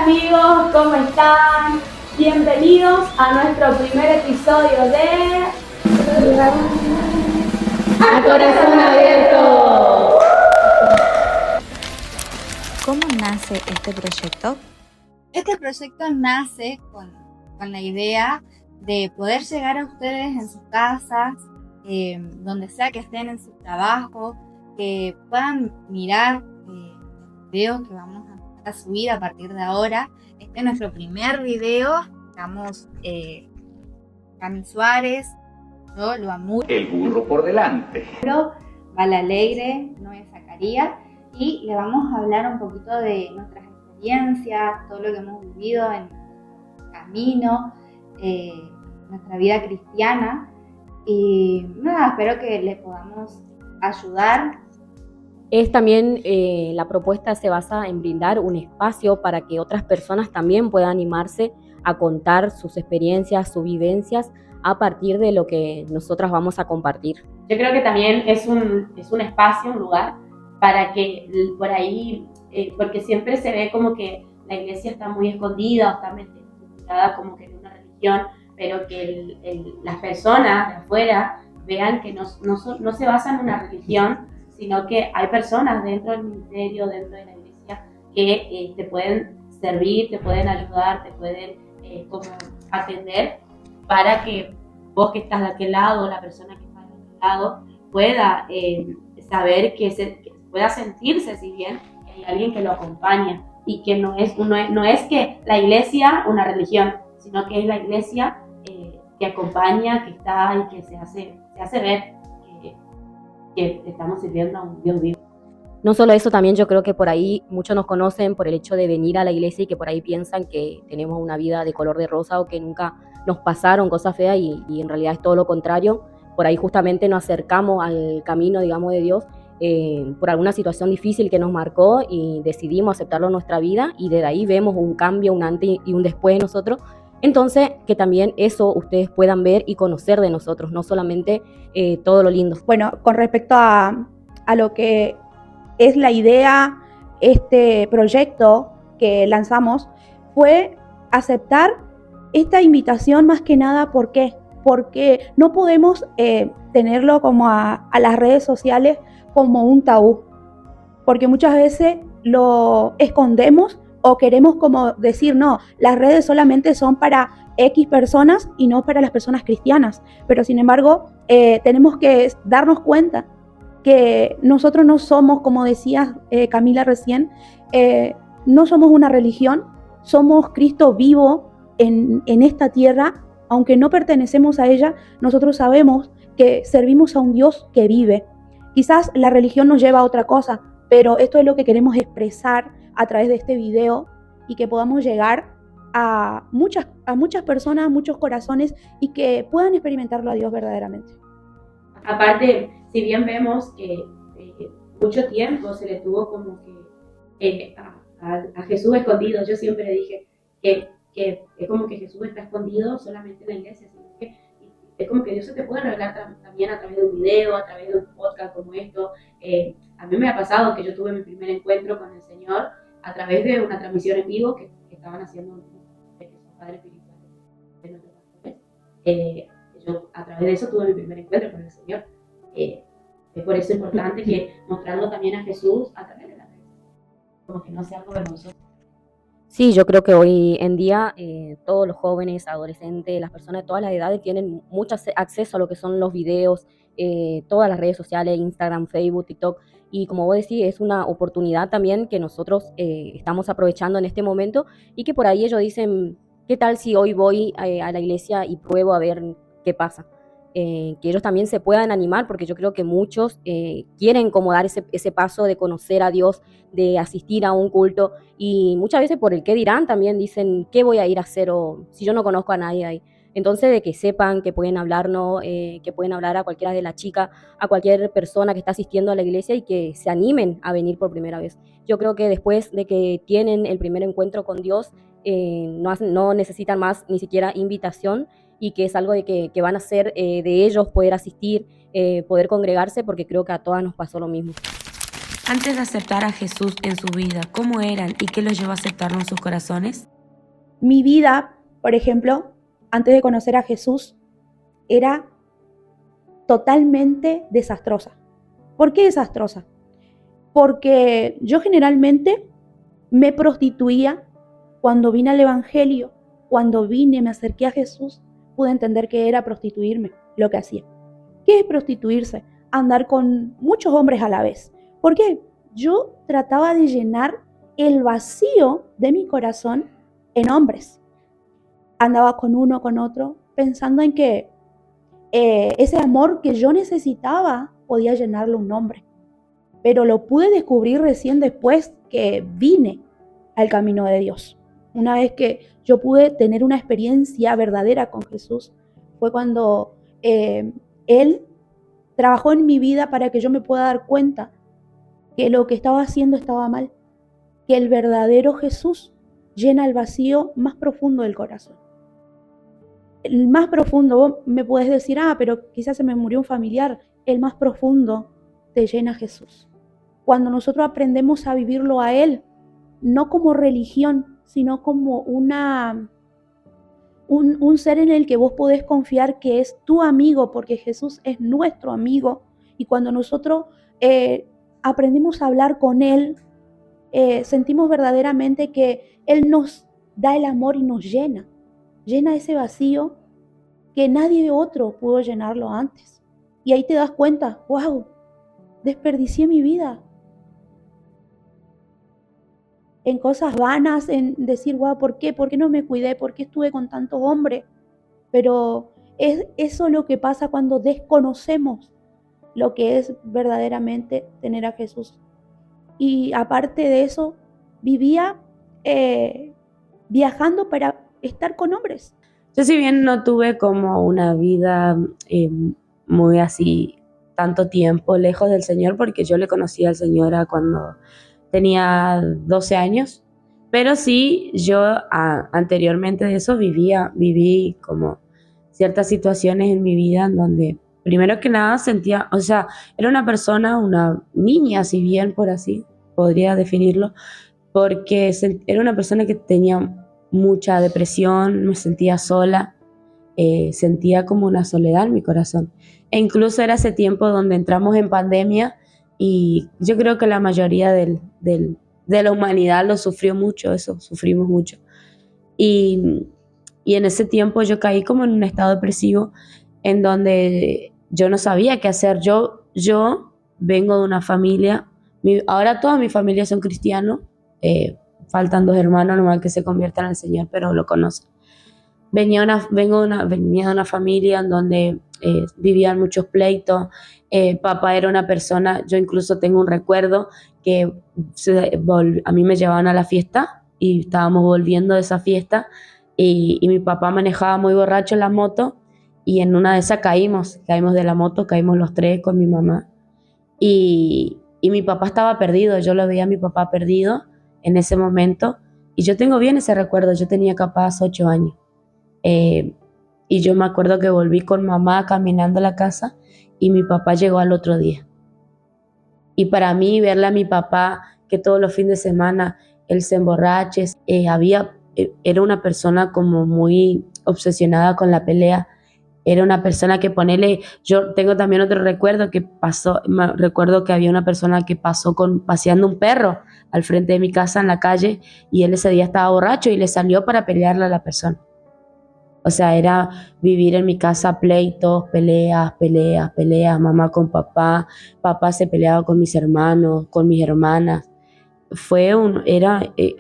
amigos, ¿cómo están? Bienvenidos a nuestro primer episodio de A Corazón Abierto. ¿Cómo nace este proyecto? Este proyecto nace con la idea de poder llegar a ustedes en sus casas, donde sea que estén en su trabajo, que puedan mirar los videos que vamos a subir a partir de ahora. Este es nuestro primer video. Estamos Cami Suárez, yo, Luamur, el burro por delante, Vala Alegre, Noé Zacarías, y le vamos a hablar un poquito de nuestras experiencias, todo lo que hemos vivido en el camino, nuestra vida cristiana, y nada, espero que le podamos ayudar. Es también, la propuesta se basa en brindar un espacio para que otras personas también puedan animarse a contar sus experiencias, sus vivencias a partir de lo que nosotras vamos a compartir. Yo creo que también es un espacio, un lugar para que por ahí, porque siempre se ve como que la iglesia está muy escondida o está metida como que en una religión, pero que las personas de afuera vean que no se basa en una religión, sino que hay personas dentro del ministerio, dentro de la iglesia, que te pueden servir, te pueden ayudar, te pueden como atender para que vos que estás de aquel lado, la persona que está de aquel lado, pueda saber que pueda sentirse, si bien hay alguien que lo acompaña y que no es que la iglesia una religión, sino que es la iglesia que acompaña, que está y que se hace ver que estamos sirviendo a un Dios vivo. No solo eso, también yo creo que por ahí muchos nos conocen por el hecho de venir a la iglesia y que por ahí piensan que tenemos una vida de color de rosa o que nunca nos pasaron cosas feas y en realidad es todo lo contrario. Por ahí justamente nos acercamos al camino, digamos, de Dios por alguna situación difícil que nos marcó y decidimos aceptarlo en nuestra vida y desde ahí vemos un cambio, un antes y un después de nosotros. Entonces, que también eso ustedes puedan ver y conocer de nosotros, no solamente todo lo lindo. Bueno, con respecto a lo que es la idea, este proyecto que lanzamos, fue aceptar esta invitación más que nada. ¿Por qué? Porque no podemos tenerlo como a las redes sociales como un tabú, porque muchas veces lo escondemos o queremos como decir, no, las redes solamente son para X personas y no para las personas cristianas. Pero sin embargo, tenemos que darnos cuenta que nosotros no somos, como decía Camila recién, no somos una religión, somos Cristo vivo en esta tierra. Aunque no pertenecemos a ella, nosotros sabemos que servimos a un Dios que vive. Quizás la religión nos lleva a otra cosa, pero esto es lo que queremos expresar a través de este video y que podamos llegar a muchas personas, a muchos corazones y que puedan experimentarlo a Dios verdaderamente. Aparte, si bien vemos que mucho tiempo se le tuvo como que a Jesús escondido, yo siempre dije que es como que Jesús está escondido solamente en la iglesia, sino que es como que Dios se te puede revelar también a través de un video, a través de un podcast como esto. A mí me ha pasado que yo tuve mi primer encuentro con el Señor a través de una transmisión en vivo que estaban haciendo que son padres espirituales de nuestros pastores. Yo a través de eso tuve mi primer encuentro con el Señor. Es por eso importante que mostrarlo también a Jesús a través de la red, como que no sea algo vergonzoso. Sí, yo creo que hoy en día todos los jóvenes, adolescentes, las personas de todas las edades tienen mucho acceso a lo que son los videos, todas las redes sociales, Instagram, Facebook, TikTok. Y como vos decís, es una oportunidad también que nosotros estamos aprovechando en este momento y que por ahí ellos dicen, ¿qué tal si hoy voy a la iglesia y pruebo a ver qué pasa? Que ellos también se puedan animar, porque yo creo que muchos quieren como dar ese paso de conocer a Dios, de asistir a un culto, y muchas veces por el qué dirán también dicen, ¿qué voy a ir a hacer o si yo no conozco a nadie ahí? Entonces, de que sepan que pueden hablarnos, que pueden hablar a cualquiera de las chicas, a cualquier persona que está asistiendo a la iglesia y que se animen a venir por primera vez. Yo creo que después de que tienen el primer encuentro con Dios, no necesitan más ni siquiera invitación, y que es algo de que van a hacer de ellos poder asistir, poder congregarse, porque creo que a todas nos pasó lo mismo. Antes de aceptar a Jesús en su vida, ¿cómo eran y qué los llevó a aceptarlo en sus corazones? Mi vida, por ejemplo, antes de conocer a Jesús, era totalmente desastrosa. ¿Por qué desastrosa? Porque yo generalmente me prostituía. Cuando vine al Evangelio, cuando vine, me acerqué a Jesús, pude entender que era prostituirme, lo que hacía. ¿Qué es prostituirse? Andar con muchos hombres a la vez. ¿Por qué? Yo trataba de llenar el vacío de mi corazón en hombres. Andaba con uno, con otro, pensando en que ese amor que yo necesitaba podía llenarlo un hombre. Pero lo pude descubrir recién después que vine al camino de Dios. Una vez que yo pude tener una experiencia verdadera con Jesús, fue cuando Él trabajó en mi vida para que yo me pueda dar cuenta que lo que estaba haciendo estaba mal, que el verdadero Jesús llena el vacío más profundo del corazón. El más profundo, vos me podés decir, pero quizás se me murió un familiar. El más profundo te llena Jesús. Cuando nosotros aprendemos a vivirlo a Él, no como religión, sino como un ser en el que vos podés confiar que es tu amigo, porque Jesús es nuestro amigo. Y cuando nosotros aprendemos a hablar con Él, sentimos verdaderamente que Él nos da el amor y nos llena ese vacío que nadie otro pudo llenarlo antes. Y ahí te das cuenta, wow, desperdicié mi vida en cosas vanas, en decir, wow, ¿por qué? ¿Por qué no me cuidé? ¿Por qué estuve con tantos hombres? Pero es eso lo que pasa cuando desconocemos lo que es verdaderamente tener a Jesús. Y aparte de eso, vivía viajando para estar con hombres. Yo, si bien no tuve como una vida muy así, tanto tiempo lejos del Señor, porque yo le conocí al Señor cuando tenía 12 años, pero sí yo anteriormente de eso viví como ciertas situaciones en mi vida en donde primero que nada sentía, o sea, era una persona, una niña, si bien por así podría definirlo, porque era una persona que tenía mucha depresión, me sentía sola, sentía como una soledad en mi corazón. E incluso era ese tiempo donde entramos en pandemia y yo creo que la mayoría de la humanidad lo sufrió mucho, eso, sufrimos mucho. Y en ese tiempo yo caí como en un estado depresivo en donde yo no sabía qué hacer. Yo vengo de una familia, ahora toda mi familia son cristianos, faltan 2 hermanos nomás que se conviertan al Señor, pero lo conocen. Venía de una familia en donde vivían muchos pleitos. Papá era una persona, yo incluso tengo un recuerdo que a mí me llevaban a la fiesta y estábamos volviendo de esa fiesta y mi papá manejaba muy borracho en la moto y en una de esas caímos de la moto, caímos los 3 con mi mamá y mi papá estaba perdido, yo lo veía a mi papá perdido en ese momento y yo tengo bien ese recuerdo, yo tenía capaz 8 años. Y yo me acuerdo que volví con mamá caminando a la casa y mi papá llegó al otro día. Y para mí verle a mi papá que todos los fines de semana él se emborrache, era una persona como muy obsesionada con la pelea. Era una persona que yo tengo también otro recuerdo recuerdo que había una persona que pasó paseando un perro al frente de mi casa en la calle y él ese día estaba borracho y le salió para pelearle a la persona. O sea, era vivir en mi casa pleitos, peleas, mamá con papá se peleaba con mis hermanos, con mis hermanas.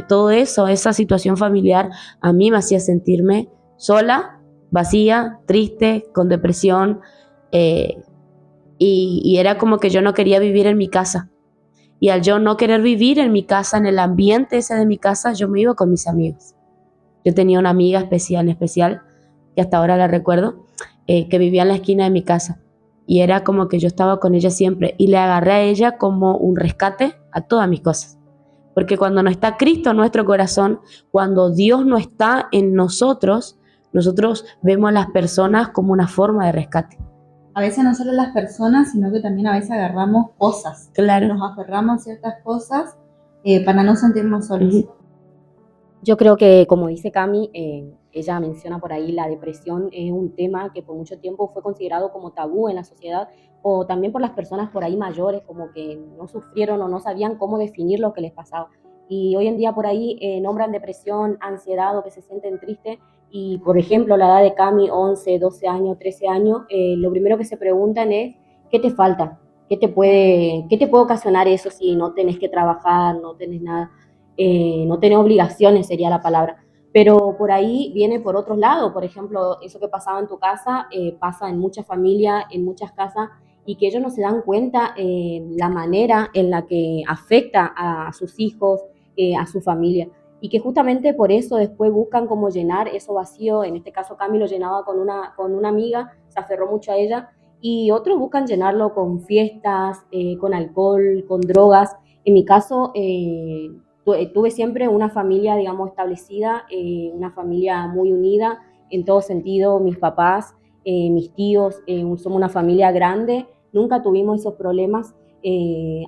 Todo eso, esa situación familiar a mí me hacía sentirme sola, vacía, triste, con depresión, y era como que yo no quería vivir en mi casa. Y al yo no querer vivir en mi casa, en el ambiente ese de mi casa, yo me iba con mis amigos. Yo tenía una amiga especial, que hasta ahora la recuerdo, que vivía en la esquina de mi casa. Y era como que yo estaba con ella siempre. Y le agarré a ella como un rescate a todas mis cosas. Porque cuando no está Cristo en nuestro corazón, cuando Dios no está en nosotros vemos a las personas como una forma de rescate. a veces no solo las personas, sino que también a veces agarramos cosas. Claro. Nos aferramos a ciertas cosas para no sentirnos solos. Ujú. Yo creo que, como dice Cami, ella menciona por ahí, la depresión es un tema que por mucho tiempo fue considerado como tabú en la sociedad, o también por las personas por ahí mayores, como que no sufrieron o no sabían cómo definir lo que les pasaba. Y hoy en día por ahí nombran depresión, ansiedad o que se sienten tristes. Y, por ejemplo, la edad de Cami, 11, 12 años, 13 años, lo primero que se preguntan es, ¿qué te falta? ¿Qué te puede ocasionar eso si no tenés que trabajar, no tenés nada? No tener obligaciones sería la palabra, pero por ahí viene por otros lados. Por ejemplo, eso que pasaba en tu casa pasa en muchas familias, en muchas casas, y que ellos no se dan cuenta la manera en la que afecta a sus hijos, a su familia, y que justamente por eso después buscan cómo llenar eso vacío. En este caso Cami lo llenaba con una amiga, se aferró mucho a ella, y otros buscan llenarlo con fiestas, con alcohol, con drogas. En mi caso, tuve siempre una familia, digamos, establecida, una familia muy unida en todo sentido. Mis papás, mis tíos, somos una familia grande, nunca tuvimos esos problemas.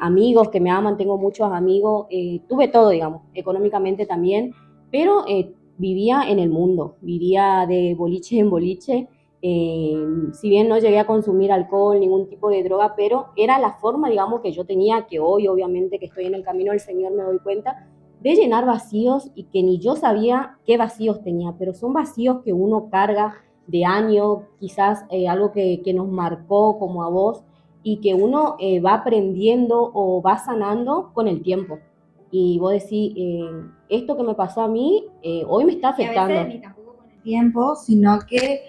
Amigos que me aman, tengo muchos amigos, tuve todo, digamos, económicamente también, pero vivía en el mundo, vivía de boliche en boliche. Si bien no llegué a consumir alcohol, ningún tipo de droga, pero era la forma, digamos, que yo tenía, que hoy obviamente que estoy en el camino del Señor me doy cuenta, de llenar vacíos, y que ni yo sabía qué vacíos tenía, pero son vacíos que uno carga de años, quizás algo que nos marcó como a vos, y que uno va aprendiendo o va sanando con el tiempo. Y vos decís, esto que me pasó a mí, hoy me está Y a veces afectando. ni tampoco con el tiempo, sino que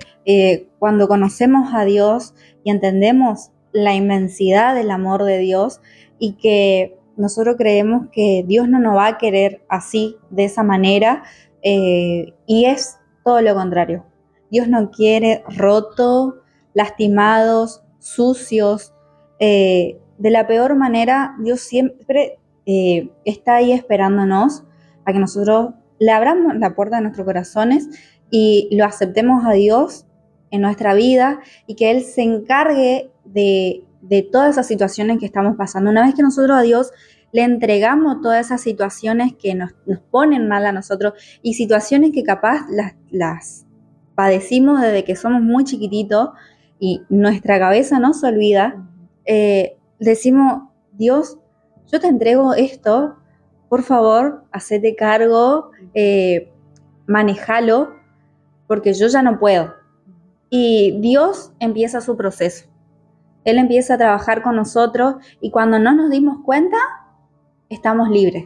cuando conocemos a Dios y entendemos la inmensidad del amor de Dios, y que nosotros creemos que Dios no nos va a querer así, de esa manera, y es todo lo contrario. Dios nos quiere roto, lastimados, sucios, de la peor manera. Dios siempre está ahí esperándonos a que nosotros le abramos la puerta de nuestros corazones y lo aceptemos a Dios en nuestra vida, y que Él se encargue de todas esas situaciones que estamos pasando. Una vez que nosotros a Dios le entregamos todas esas situaciones que nos ponen mal a nosotros, y situaciones que capaz las padecimos desde que somos muy chiquititos y nuestra cabeza no se olvida, decimos, Dios, yo te entrego esto, por favor, hacete cargo, manejalo, porque yo ya no puedo. Y Dios empieza su proceso. Él empieza a trabajar con nosotros, y cuando no nos dimos cuenta, estamos libres.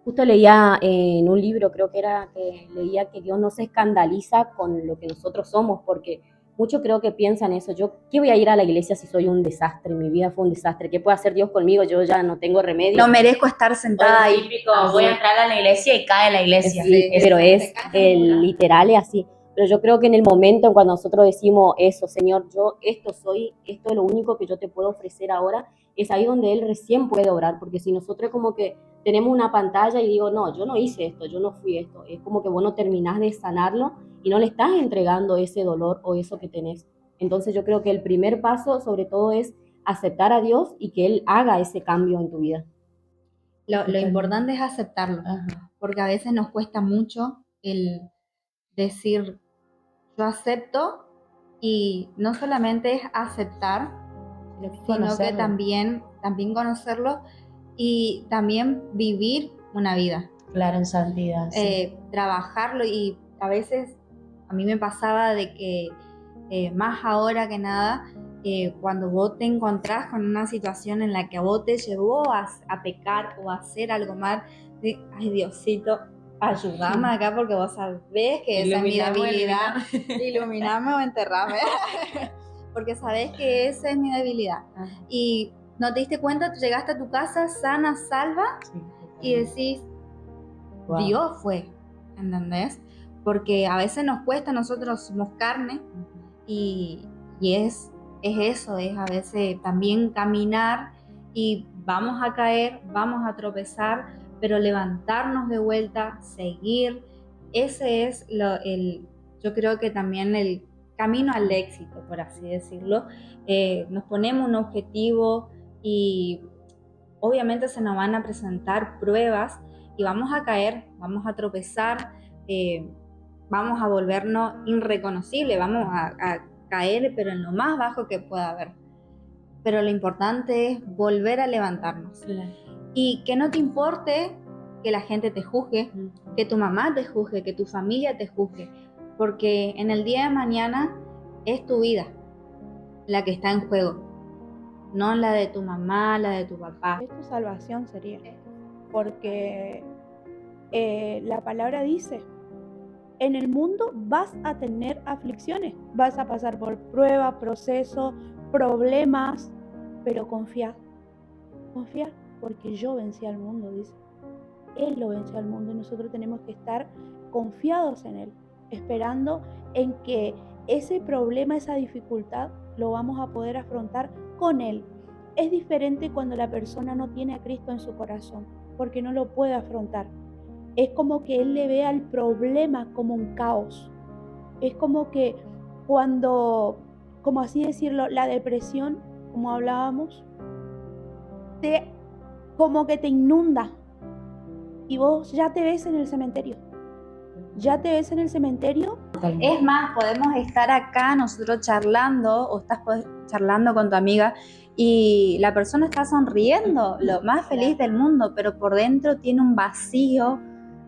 Justo leía en un libro, creo que era, que leía que Dios no se escandaliza con lo que nosotros somos, porque muchos creo que piensan eso. Yo, ¿qué voy a ir a la iglesia si soy un desastre? Mi vida fue un desastre. ¿Qué puede hacer Dios conmigo? Yo ya no tengo remedio. No merezco estar sentada ahí. Típico, voy a entrar a la iglesia y cae la iglesia. Sí, pero es literal, es así. Pero yo creo que en el momento en cuando nosotros decimos eso, Señor, yo esto soy, esto es lo único que yo te puedo ofrecer ahora, es ahí donde Él recién puede obrar. Porque si nosotros como que tenemos una pantalla y digo, no, yo no hice esto, yo no fui esto, es como que vos no terminás de sanarlo y no le estás entregando ese dolor o eso que tenés. Entonces yo creo que el primer paso sobre todo es aceptar a Dios y que Él haga ese cambio en tu vida. Lo importante es aceptarlo, porque a veces nos cuesta mucho el decir, yo acepto, y no solamente es aceptar, sino que también conocerlo, y también vivir una vida. Claro, en santidad. Sí. Trabajarlo. Y a veces a mí me pasaba de que más ahora que nada, cuando vos te encontrás con una situación en la que a vos te llevó a pecar o a hacer algo mal, de, ay Diosito, ayúdame acá, porque vos sabés que esa es mi debilidad. Iluminame o enterrame. Porque sabés que esa es mi debilidad. Y no te diste cuenta, llegaste a tu casa sana, salva, y decís, wow, Dios fue, ¿entendés? Porque a veces nos cuesta, nosotros somos carne, y es eso, es a veces también caminar, y vamos a caer, vamos a tropezar, pero levantarnos de vuelta, seguir. Ese es yo creo que también el camino al éxito, por así decirlo. Nos ponemos un objetivo y obviamente se nos van a presentar pruebas y vamos a caer, vamos a tropezar, vamos a volvernos irreconocibles, vamos a caer, pero en lo más bajo que pueda haber. Pero lo importante es volver a levantarnos. Claro. Y que no te importe que la gente te juzgue, que tu mamá te juzgue, que tu familia te juzgue, porque en el día de mañana es tu vida la que está en juego, no la de tu mamá, la de tu papá. Es tu salvación sería, porque la palabra dice, en el mundo vas a tener aflicciones, vas a pasar por pruebas, procesos, problemas, pero confía, porque yo vencí al mundo, dice. Él lo venció al mundo y nosotros tenemos que estar confiados en Él, esperando en que ese problema, esa dificultad, lo vamos a poder afrontar con Él. Es diferente cuando la persona no tiene a Cristo en su corazón, porque no lo puede afrontar. Es como que Él le vea el problema como un caos. Es como que cuando, como así decirlo, la depresión, como hablábamos, como que te inunda. Y vos ya te ves en el cementerio. Es más, podemos estar acá nosotros charlando o estás charlando con tu amiga y la persona está sonriendo, lo más feliz del mundo, pero por dentro tiene un vacío,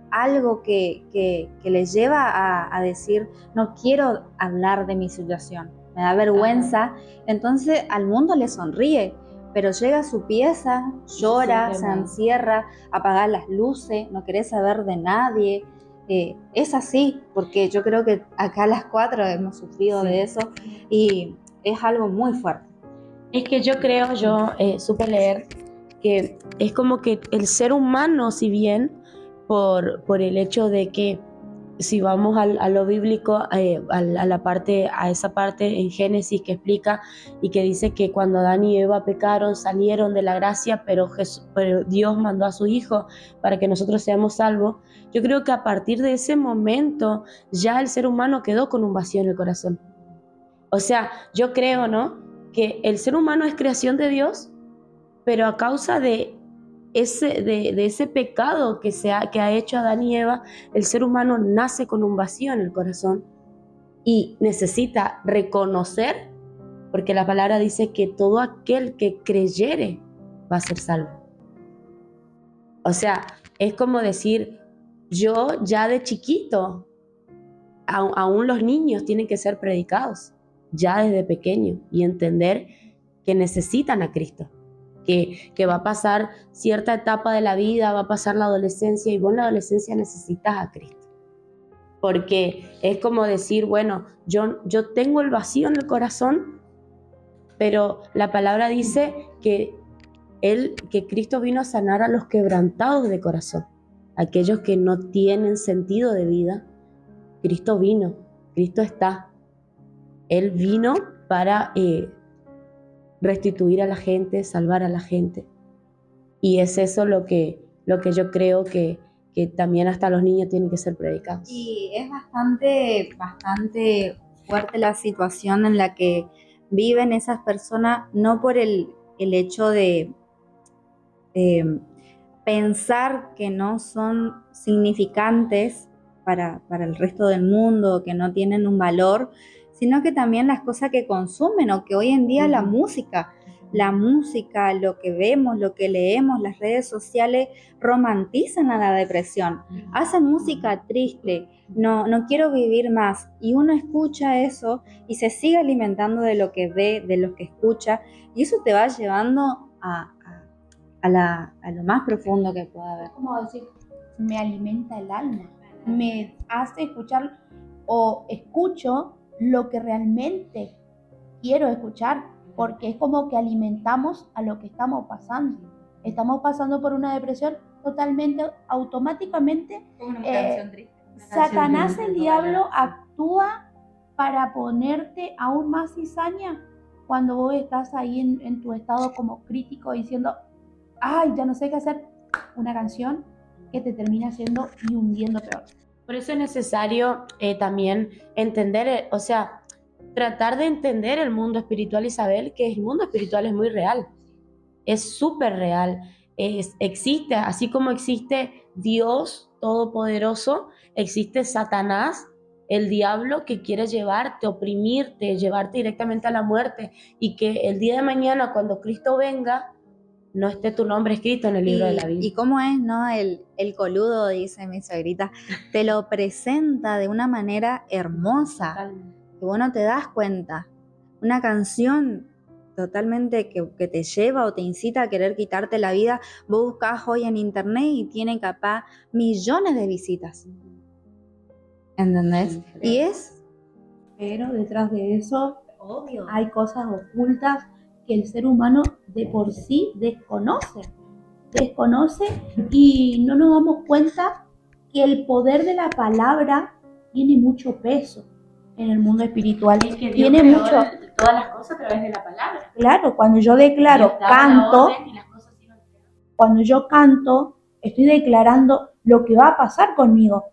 algo que le lleva a decir, no quiero hablar de mi situación, me da vergüenza. Entonces al mundo le sonríe, pero llega a su pieza, llora, se encierra, apaga las luces, no quiere saber de nadie. Es así, porque yo creo que acá las 4 hemos sufrido de eso y es algo muy fuerte. Es que yo creo, supe leer que es como que el ser humano, si bien por el hecho de que si vamos a lo bíblico, a esa parte en Génesis que explica y que dice que cuando Adán y Eva pecaron, salieron de la gracia, pero Dios mandó a su Hijo para que nosotros seamos salvos. Yo creo que a partir de ese momento ya el ser humano quedó con un vacío en el corazón. O sea, yo creo, ¿no?, que el ser humano es creación de Dios, pero a causa de ese pecado que ha hecho Adán y Eva, el ser humano nace con un vacío en el corazón y necesita reconocer, porque la palabra dice que todo aquel que creyere va a ser salvo. O sea, es como decir, yo ya de chiquito, aún los niños tienen que ser predicados, ya desde pequeño, y entender que necesitan a Cristo. Que va a pasar cierta etapa de la vida, va a pasar la adolescencia y vos en la adolescencia necesitas a Cristo. Porque es como decir, bueno, yo tengo el vacío en el corazón, pero la palabra dice que Cristo vino a sanar a los quebrantados de corazón, aquellos que no tienen sentido de vida. Cristo vino, Cristo está. Él vino para restituir a la gente, salvar a la gente. Y es eso lo que yo creo que también hasta los niños tienen que ser predicados. Y es bastante fuerte la situación en la que viven esas personas, no por el hecho de pensar que no son significantes para el resto del mundo, que no tienen un valor, sino que también las cosas que consumen, o que hoy en día la música, lo que vemos, lo que leemos, las redes sociales romantizan a la depresión, hacen música triste, no quiero vivir más, y uno escucha eso y se sigue alimentando de lo que ve, de lo que escucha, y eso te va llevando a lo más profundo que pueda haber. Como decir, me alimenta el alma, me hace escuchar o escucho lo que realmente quiero escuchar, porque es como que alimentamos a lo que estamos pasando. Estamos pasando por una depresión totalmente, automáticamente. Una canción triste. Satanás, el diablo, actúa para ponerte aún más cizaña cuando vos estás ahí en tu estado como crítico, diciendo, ay, ya no sé qué hacer. Una canción que te termina haciendo y hundiendo peor. Por eso es necesario también entender, o sea, tratar de entender el mundo espiritual y saber que el mundo espiritual es muy real, es súper real, existe, así como existe Dios Todopoderoso, existe Satanás, el diablo que quiere llevarte, oprimirte, llevarte directamente a la muerte, y que el día de mañana cuando Cristo venga no esté tu nombre escrito en el libro de la vida. Y cómo es, ¿no? El coludo, dice mi suegrita, te lo presenta de una manera hermosa, Totalmente. que vos no te das cuenta. Una canción totalmente que te lleva o te incita a querer quitarte la vida, vos buscás hoy en internet y tiene capaz millones de visitas. ¿Entendés? Y es Pero detrás de eso obvio. hay cosas ocultas que el ser humano de por sí desconoce y no nos damos cuenta que el poder de la palabra tiene mucho peso en el mundo espiritual. Es que Dios Tiene creó mucho, todas las cosas a través de la palabra. claro, cuando yo declaro, Dios daba la canto, orden y las cosas se iban creando. cuando yo canto, estoy declarando lo que va a pasar conmigo,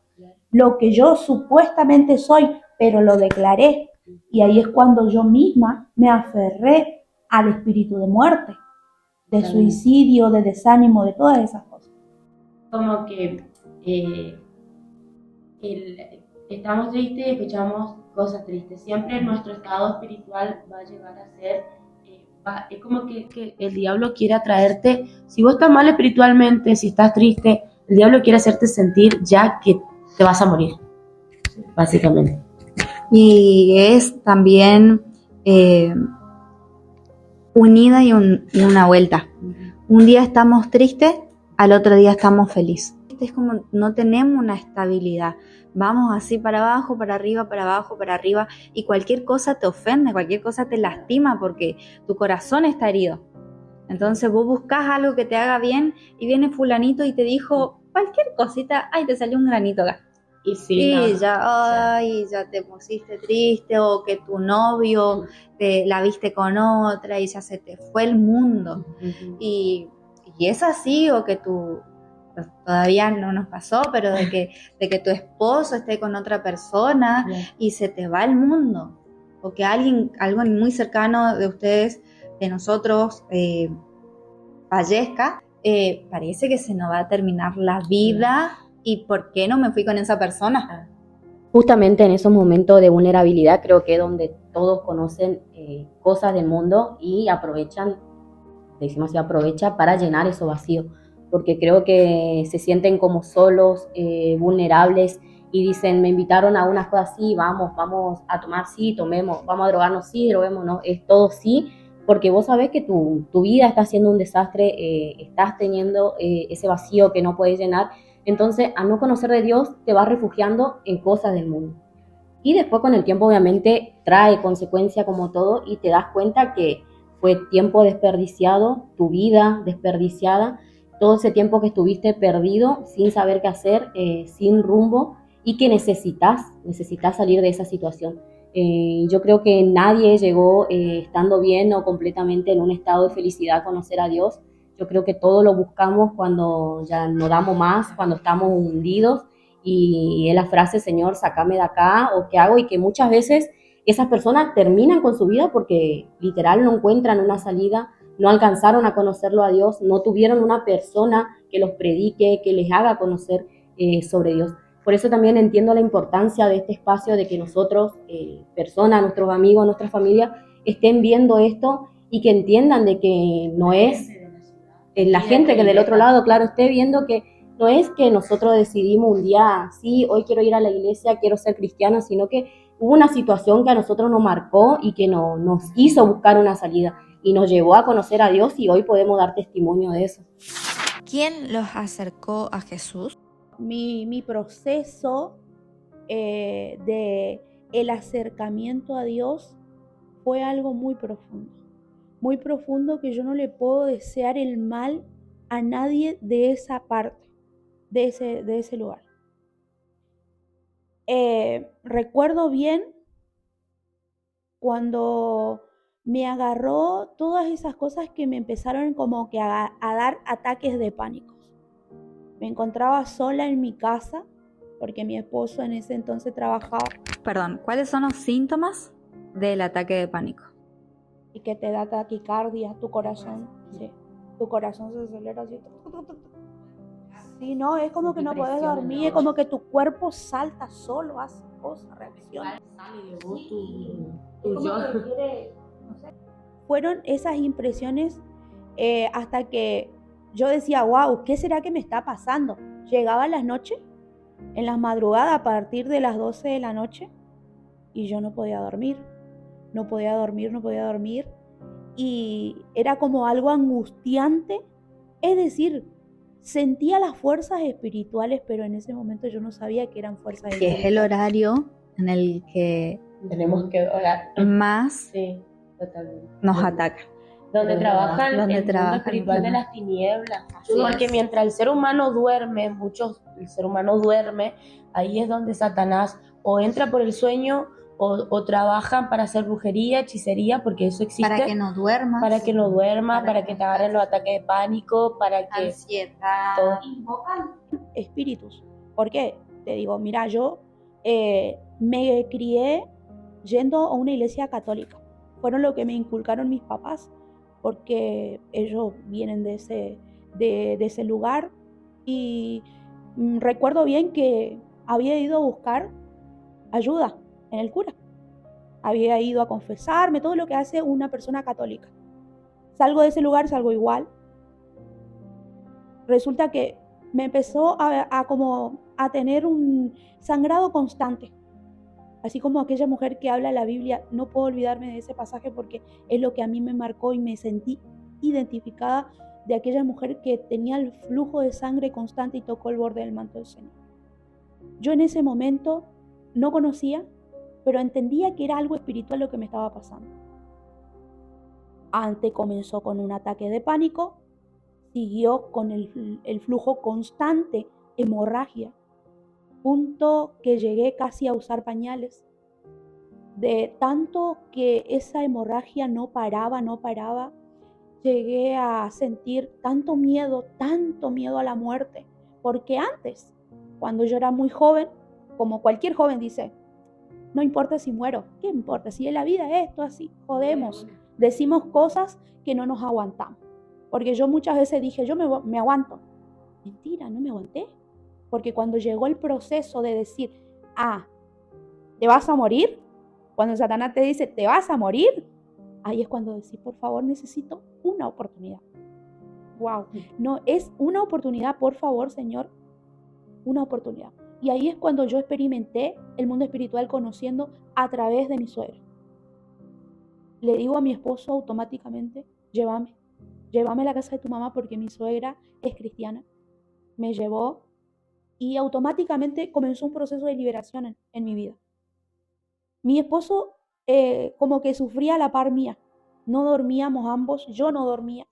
lo que yo supuestamente soy, pero lo declaré. Y ahí es cuando yo misma me aferré al espíritu de muerte, de suicidio, de desánimo, de todas esas cosas. Como que estamos tristes y escuchamos cosas tristes. Siempre nuestro estado espiritual va a llegar a ser, es como que el diablo quiere atraerte. Si vos estás mal espiritualmente, si estás triste, el diablo quiere hacerte sentir ya que te vas a morir, básicamente. Y es también unida y una vuelta. Un día estamos tristes, al otro día estamos felices. Es como no tenemos una estabilidad. Vamos así para abajo, para arriba, para abajo, para arriba, y cualquier cosa te ofende, cualquier cosa te lastima porque tu corazón está herido. Entonces vos buscás algo que te haga bien y viene fulanito y te dijo cualquier cosita, ay, te salió un granito acá. Y sí, Y no, ya te pusiste triste, o que tu novio la viste con otra y ya se te fue el mundo. Y es así, o que todavía no nos pasó, pero de que tu esposo esté con otra persona y se te va el mundo. O que algo muy cercano de ustedes, de nosotros, fallezca, parece que se nos va a terminar la vida. ¿Y por qué no me fui con esa persona? Justamente en esos momentos de vulnerabilidad creo que es donde todos conocen cosas del mundo y aprovechan, decimos así, aprovecha para llenar esos vacíos, porque creo que se sienten como solos, vulnerables, y dicen, me invitaron a unas cosas, sí, vamos a tomar, sí, tomemos, vamos a drogarnos, sí, droguémonos, es todo sí, porque vos sabés que tu vida está siendo un desastre, estás teniendo ese vacío que no puedes llenar. Entonces, al no conocer de Dios, te vas refugiando en cosas del mundo. Y después con el tiempo obviamente trae consecuencias como todo y te das cuenta que fue tiempo desperdiciado, tu vida desperdiciada, todo ese tiempo que estuviste perdido, sin saber qué hacer, sin rumbo, y que necesitas salir de esa situación. Yo creo que nadie llegó estando bien o completamente en un estado de felicidad a conocer a Dios. Yo creo que todo lo buscamos cuando ya no damos más, cuando estamos hundidos, y es la frase, Señor, sácame de acá, o qué hago, y que muchas veces esas personas terminan con su vida porque literal no encuentran una salida, no alcanzaron a conocerlo a Dios, no tuvieron una persona que los predique, que les haga conocer sobre Dios. Por eso también entiendo la importancia de este espacio, de que nosotros, personas, nuestros amigos, nuestra familia, estén viendo esto y que entiendan de que no es la gente que del otro lado, claro, esté viendo que no es que nosotros decidimos un día, sí, hoy quiero ir a la iglesia, quiero ser cristiano, sino que hubo una situación que a nosotros nos marcó y que nos hizo buscar una salida y nos llevó a conocer a Dios, y hoy podemos dar testimonio de eso. ¿Quién los acercó a Jesús? Mi proceso de el acercamiento a Dios fue algo muy profundo, que yo no le puedo desear el mal a nadie de esa parte, de ese lugar. Recuerdo bien cuando me agarró todas esas cosas que me empezaron como que a dar ataques de pánico. Me encontraba sola en mi casa porque mi esposo en ese entonces trabajaba. Perdón, ¿cuáles son los síntomas del ataque de pánico. Y que te da taquicardia, tu corazón, sí, tu corazón se acelera así. Sí, no, es como que no puedes dormir, es como que tu cuerpo salta solo, hace cosas, reacciona. Fueron esas impresiones hasta que yo decía, wow, ¿qué será que me está pasando? Llegaba las noches, en las madrugadas, a partir de las 12 de la noche, y yo no podía dormir, no podía dormir, no podía dormir. Y era como algo angustiante, es decir, sentía las fuerzas espirituales, pero en ese momento yo no sabía que eran fuerzas Que es el horario en el que Tenemos que orar. más Sí, totalmente. nos ataca. Donde trabajan Donde el mundo trabajan, espiritual de ajá. las tinieblas. Así Porque es. mientras el ser humano duerme, el ser humano duerme, ahí es donde Satanás o entra por el sueño o trabajan para hacer brujería, hechicería, porque eso existe. Para que no duermas. Para que no duermas, para que te agarren los ataques de pánico, para que Ansiedad. todo. invocan espíritus. ¿Por qué? Te digo, mira, yo me crié yendo a una iglesia católica. Fueron lo que me inculcaron mis papás, porque ellos vienen de ese lugar. Y recuerdo bien que había ido a buscar ayuda en el cura. Había ido a confesarme, todo lo que hace una persona católica. Salgo de ese lugar, salgo igual. Resulta que me empezó a tener un sangrado constante. Así como aquella mujer que habla la Biblia, no puedo olvidarme de ese pasaje porque es lo que a mí me marcó y me sentí identificada de aquella mujer que tenía el flujo de sangre constante y tocó el borde del manto del Señor. Yo en ese momento no conocía, pero entendía que era algo espiritual lo que me estaba pasando. Antes comenzó con un ataque de pánico, siguió con el flujo constante, hemorragia, punto que llegué casi a usar pañales. De tanto que esa hemorragia no paraba, llegué a sentir tanto miedo a la muerte. Porque antes, cuando yo era muy joven, como cualquier joven dice, no importa si muero, ¿qué importa? Si en la vida es esto así, jodemos. Decimos cosas que no nos aguantamos. Porque yo muchas veces dije, yo me aguanto. Mentira, no me aguanté. Porque cuando llegó el proceso de decir, ¿te vas a morir? Cuando Satanás te dice, ¿te vas a morir? Ahí es cuando decís, por favor, necesito una oportunidad. Wow, no, es una oportunidad, por favor, Señor, una oportunidad. Y ahí es cuando yo experimenté el mundo espiritual conociendo a través de mi suegra. Le digo a mi esposo automáticamente, llévame a la casa de tu mamá porque mi suegra es cristiana. Me llevó y automáticamente comenzó un proceso de liberación en mi vida. Mi esposo como que sufría a la par mía. No dormíamos ambos, yo no dormía.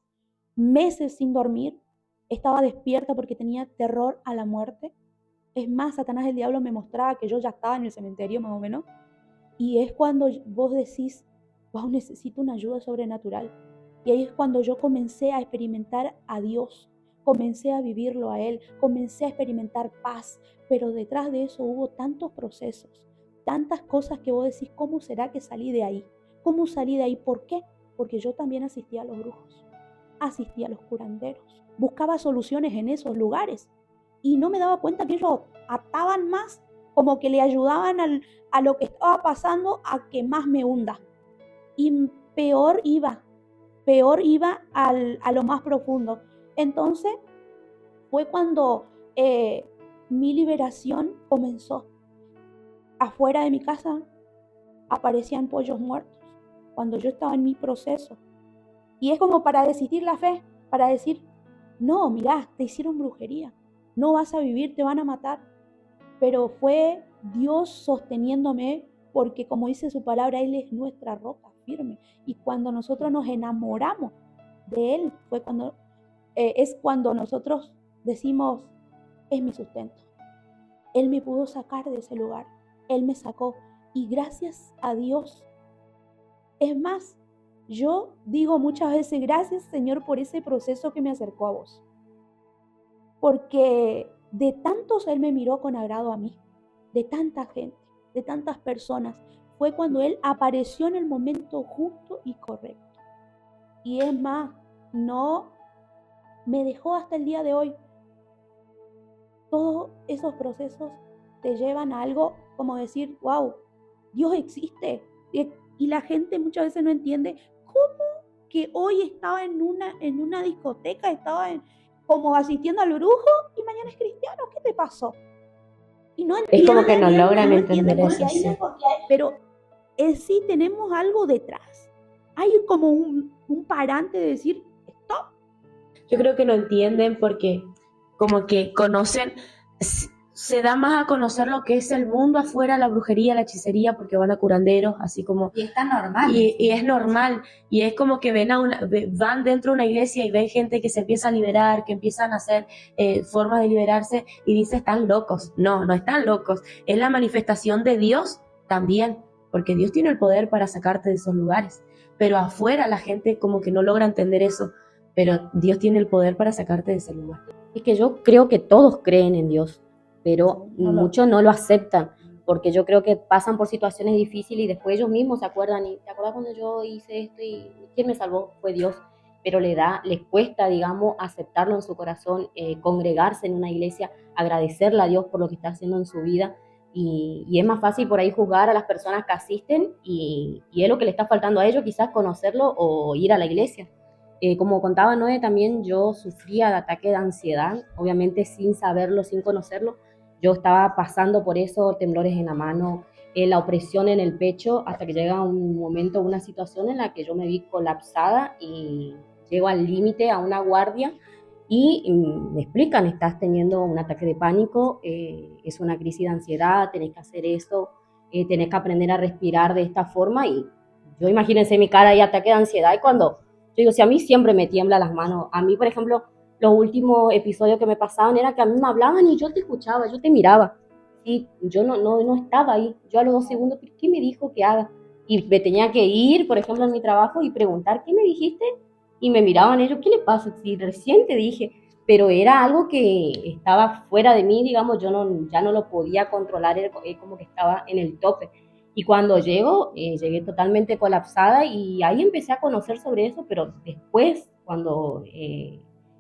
Meses sin dormir. Estaba despierta porque tenía terror a la muerte. Es más, Satanás, el diablo, me mostraba que yo ya estaba en el cementerio más o menos. Y es cuando vos decís, wow, necesito una ayuda sobrenatural. Y ahí es cuando yo comencé a experimentar a Dios. Comencé a vivirlo a Él. Comencé a experimentar paz. Pero detrás de eso hubo tantos procesos. Tantas cosas que vos decís, ¿cómo será que salí de ahí? ¿Cómo salí de ahí? ¿Por qué? Porque yo también asistía a los brujos. Asistía a los curanderos. Buscaba soluciones en esos lugares. Y no me daba cuenta que ellos ataban más, como que le ayudaban a lo que estaba pasando a que más me hunda. Y peor iba a lo más profundo. Entonces fue cuando mi liberación comenzó. Afuera de mi casa aparecían pollos muertos cuando yo estaba en mi proceso. Y es como para desistir la fe, para decir, no, mirá, te hicieron brujería, no vas a vivir, te van a matar. Pero fue Dios sosteniéndome porque, como dice su palabra, Él es nuestra roca firme. Y cuando nosotros nos enamoramos de Él, es cuando nosotros decimos, es mi sustento. Él me pudo sacar de ese lugar. Él me sacó. Y gracias a Dios. Es más, yo digo muchas veces, gracias, Señor, por ese proceso que me acercó a vos. Porque de tantos Él me miró con agrado a mí. De tanta gente, de tantas personas. fue cuando Él apareció en el momento justo y correcto. Y es más, no me dejó hasta el día de hoy. Todos esos procesos te llevan a algo como decir, wow, Dios existe. Y la gente muchas veces no entiende cómo que hoy estaba en una discoteca, como asistiendo al brujo y mañana es cristiano. ¿Qué te pasó? Y no Es como que no entienden, logran no entienden entender porque eso, sí. pero en sí tenemos algo detrás. Hay como un parante de decir, stop. Yo creo que no entienden porque como que conocen, se da más a conocer lo que es el mundo afuera, la brujería, la hechicería, porque van a curanderos, así como... Y está normal. Y es normal, y es como que van dentro de una iglesia y ven gente que se empieza a liberar, que empiezan a hacer formas de liberarse y dice, están locos. No, no están locos, es la manifestación de Dios también, porque Dios tiene el poder para sacarte de esos lugares, pero afuera la gente como que no logra entender eso, pero Dios tiene el poder para sacarte de ese lugar. Es que yo creo que todos creen en Dios, pero muchos no lo aceptan, porque yo creo que pasan por situaciones difíciles y después ellos mismos se acuerdan, y ¿te acuerdas cuando yo hice esto y quién me salvó? Fue Dios. Pero les cuesta, digamos, aceptarlo en su corazón, congregarse en una iglesia, agradecerle a Dios por lo que está haciendo en su vida, y es más fácil por ahí juzgar a las personas que asisten, y es lo que le está faltando a ellos, quizás conocerlo o ir a la iglesia. Como contaba Noé, también yo sufría de ataque de ansiedad, obviamente sin saberlo, sin conocerlo. Yo estaba pasando por eso, temblores en la mano, la opresión en el pecho, hasta que llega un momento, una situación en la que yo me vi colapsada y llego al límite, a una guardia, y me explican, estás teniendo un ataque de pánico, es una crisis de ansiedad, tenés que hacer esto, tenés que aprender a respirar de esta forma. Y yo imagínense mi cara y ataque de ansiedad, y cuando yo digo, si a mí siempre me tiemblan las manos, a mí, por ejemplo, los últimos episodios que me pasaban era que a mí me hablaban y yo te escuchaba, yo te miraba, y yo no estaba ahí. Yo a los 2 segundos, ¿qué me dijo que haga? Y me tenía que ir, por ejemplo, en mi trabajo y preguntar, ¿qué me dijiste? Y me miraban ellos, ¿qué le pasa? Si recién te dije, pero era algo que estaba fuera de mí, digamos, ya no lo podía controlar, era como que estaba en el tope. Y cuando llegué totalmente colapsada, y ahí empecé a conocer sobre eso, pero después, cuando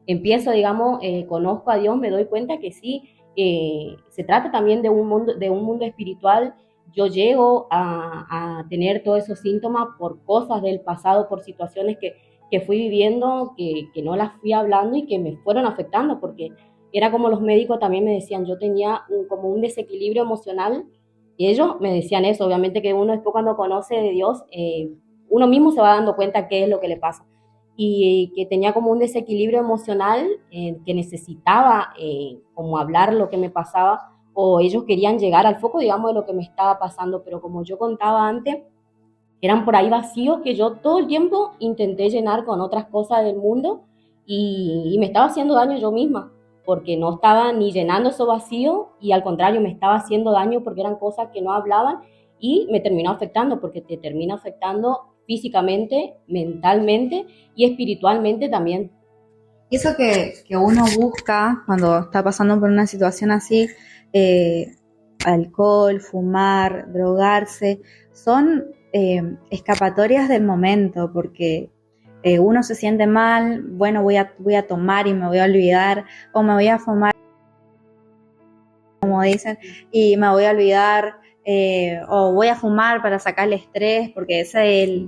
empiezo, digamos, conozco a Dios, me doy cuenta que sí, se trata también de un mundo espiritual. Yo llego a tener todos esos síntomas por cosas del pasado, por situaciones que fui viviendo, que no las fui hablando y que me fueron afectando, porque era como los médicos también me decían, yo tenía como un desequilibrio emocional, y ellos me decían eso. Obviamente que uno después, cuando conoce de Dios, uno mismo se va dando cuenta qué es lo que le pasa, y que tenía como un desequilibrio emocional, que necesitaba como hablar lo que me pasaba, o ellos querían llegar al foco, digamos, de lo que me estaba pasando, pero como yo contaba antes, eran por ahí vacíos que yo todo el tiempo intenté llenar con otras cosas del mundo, y me estaba haciendo daño yo misma, porque no estaba ni llenando esos vacíos, y al contrario me estaba haciendo daño porque eran cosas que no hablaban, y me terminó afectando, porque te termina afectando físicamente, mentalmente y espiritualmente también. Y eso que uno busca cuando está pasando por una situación así, alcohol, fumar, drogarse, son escapatorias del momento, porque uno se siente mal, bueno, voy a tomar y me voy a olvidar, o me voy a fumar, como dicen, y me voy a olvidar, o voy a fumar para sacar el estrés, porque esa es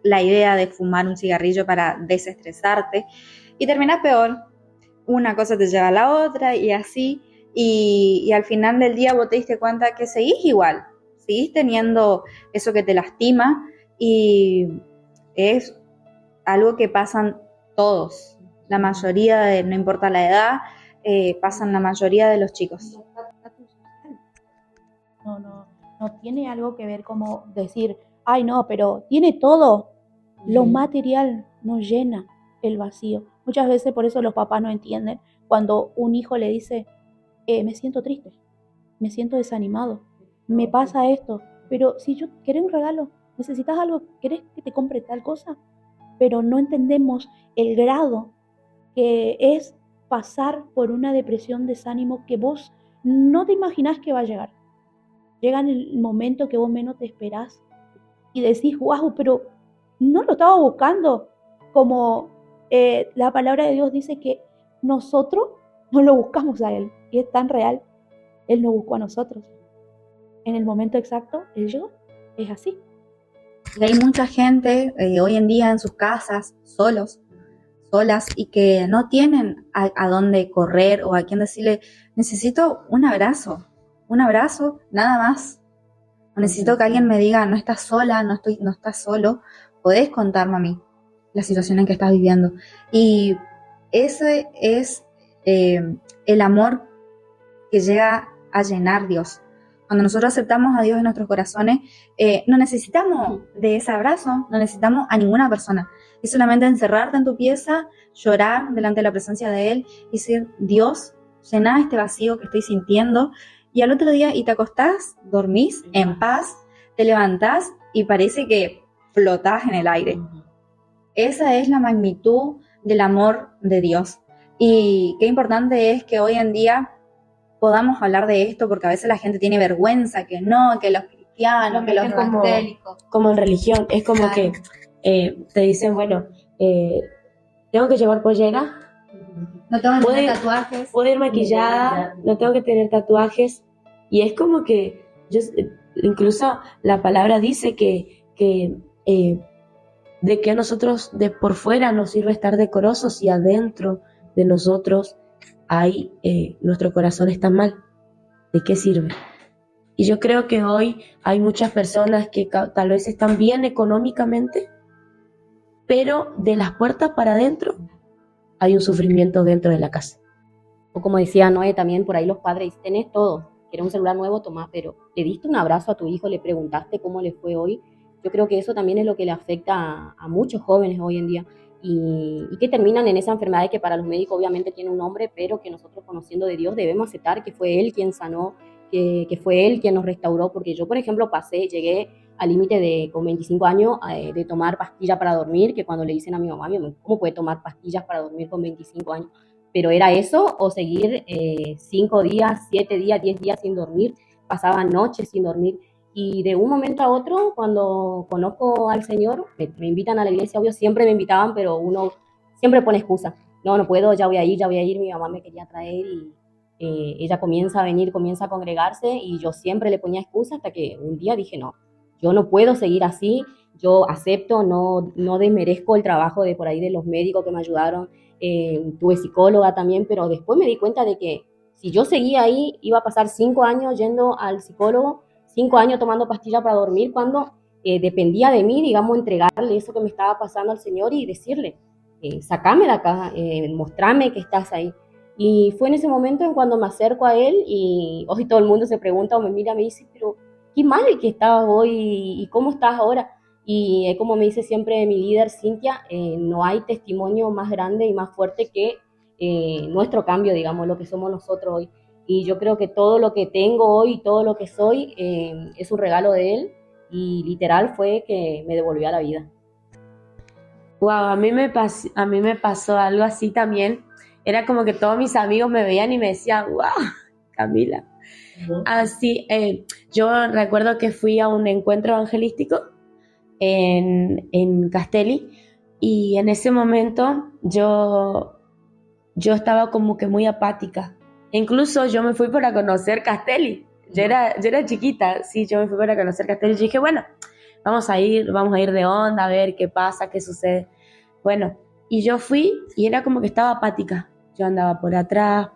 la idea de fumar un cigarrillo, para desestresarte, y terminas peor. Una cosa te lleva a la otra y así, y al final del día vos te diste cuenta que seguís igual, seguís teniendo eso que te lastima, y es algo que pasan todos, la mayoría, no importa la edad, pasan la mayoría de los chicos. No tiene algo que ver como decir, ay no, pero tiene todo. Lo material no llena el vacío. Muchas veces por eso los papás no entienden cuando un hijo le dice, me siento triste, me siento desanimado, me pasa esto, pero si yo querés un regalo, necesitas algo, querés que te compre tal cosa, pero no entendemos el grado que es pasar por una depresión, desánimo, que vos no te imaginás que va a llegar. llega en el momento que vos menos te esperás y decís, wow, pero no lo estaba buscando. Como la palabra de Dios dice que nosotros no lo buscamos a Él. Y es tan real. Él nos buscó a nosotros. En el momento exacto, Él llegó. Es así. Y hay mucha gente hoy en día en sus casas, solos, solas, y que no tienen a dónde correr o a quién decirle, necesito un abrazo, nada más. O necesito que alguien me diga, no estás sola, no estás solo, podés contarme a mí la situación en que estás viviendo. Y ese es el amor que llega a llenar Dios. Cuando nosotros aceptamos a Dios en nuestros corazones, no necesitamos de ese abrazo, no necesitamos a ninguna persona. Es solamente encerrarte en tu pieza, llorar delante de la presencia de Él y decir, Dios, llená este vacío que estoy sintiendo. Y al otro día, y te acostás, dormís en paz, te levantás y parece que flotás en el aire. Esa es la magnitud del amor de Dios. Y qué importante es que hoy en día podamos hablar de esto, porque a veces la gente tiene vergüenza, que no, que los cristianos, que los evangélicos. Como en religión, es como Claro. que te dicen, bueno, tengo que llevar pollera, No tengo que Puede- tener tatuajes. puedo ir maquillada, no tengo que tener tatuajes. Y es como que, incluso la palabra dice que de que a nosotros de por fuera nos sirve estar decorosos y adentro de nosotros hay, nuestro corazón está mal. ¿De qué sirve? Y yo creo que hoy hay muchas personas que tal vez están bien económicamente, pero de las puertas para adentro hay un sufrimiento dentro de la casa. O como decía Noé, también por ahí los padres dicen, tenés todo, querés un celular nuevo, tomá, pero ¿le diste un abrazo a tu hijo? ¿Le preguntaste cómo le fue hoy? Yo creo que eso también es lo que le afecta a muchos jóvenes hoy en día y que terminan en esa enfermedad que para los médicos obviamente tiene un nombre, pero que nosotros conociendo de Dios debemos aceptar que fue Él quien sanó, que fue Él quien nos restauró, porque yo, por ejemplo, llegué al límite con 25 años de tomar pastillas para dormir, que cuando le dicen a mi mamá, ¿cómo puede tomar pastillas para dormir con 25 años? Pero era eso o seguir 5 días, 7 días, 10 días sin dormir, pasaba noches sin dormir. Y de un momento a otro, cuando conozco al Señor, me invitan a la iglesia, obvio, siempre me invitaban, pero uno siempre pone excusa. No puedo, ya voy a ir, mi mamá me quería traer y ella comienza a venir, comienza a congregarse y yo siempre le ponía excusa hasta que un día dije, no, yo no puedo seguir así, yo acepto, no desmerezco el trabajo de por ahí de los médicos que me ayudaron, tuve psicóloga también, pero después me di cuenta de que si yo seguía ahí, iba a pasar 5 años yendo al psicólogo, 5 años tomando pastillas para dormir, cuando dependía de mí, digamos, entregarle eso que me estaba pasando al Señor y decirle, sacame de acá, mostrame que estás ahí. Y fue en ese momento en cuando me acerco a Él y hoy todo el mundo se pregunta o me mira, me dice, pero qué mal que estabas hoy y cómo estás ahora. Y como me dice siempre mi líder Cintia, no hay testimonio más grande y más fuerte que nuestro cambio, digamos, lo que somos nosotros hoy. Y yo creo que todo lo que tengo hoy, todo lo que soy, es un regalo de Él y literal fue que me devolvió a la vida. Wow, a mí me pasó algo así también. Era como que todos mis amigos me veían y me decían, wow, Camila. Así, yo recuerdo que fui a un encuentro evangelístico en Castelli y en ese momento yo estaba como que muy apática. Incluso yo me fui para conocer Castelli. Yo era chiquita, sí, yo me fui para conocer Castelli y dije, bueno, vamos a ir de onda, a ver qué pasa, qué sucede. Bueno, y yo fui y era como que estaba apática. Yo andaba por atrás.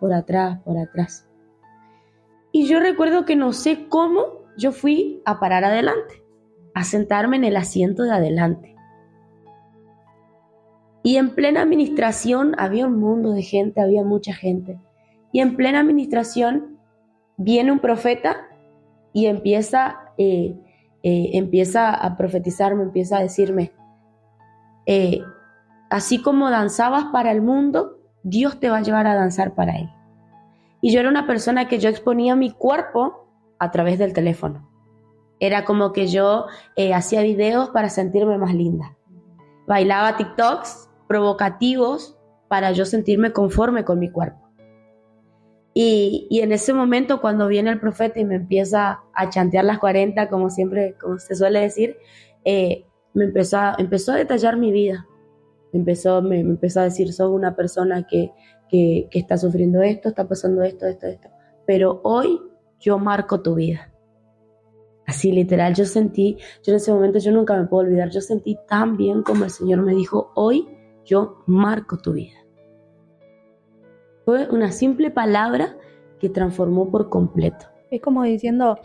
Y yo recuerdo que no sé cómo yo fui a parar adelante, a sentarme en el asiento de adelante. Y en plena administración había un mundo de gente, había mucha gente. Y en plena administración viene un profeta y empieza a profetizarme, empieza a decirme, así como danzabas para el mundo, Dios te va a llevar a danzar para Él. Y yo era una persona que yo exponía mi cuerpo a través del teléfono. Era como que yo hacía videos para sentirme más linda. Bailaba TikToks provocativos para yo sentirme conforme con mi cuerpo. Y en ese momento, cuando viene el profeta y me empieza a chantear las 40, como siempre, como se suele decir, empezó a detallar mi vida. Me empezó a decir, sos una persona que está sufriendo esto, está pasando esto, pero hoy yo marco tu vida. Así literal, yo en ese momento, yo nunca me puedo olvidar, yo sentí tan bien como el Señor me dijo, hoy yo marco tu vida. Fue una simple palabra que transformó por completo. Es como diciendo,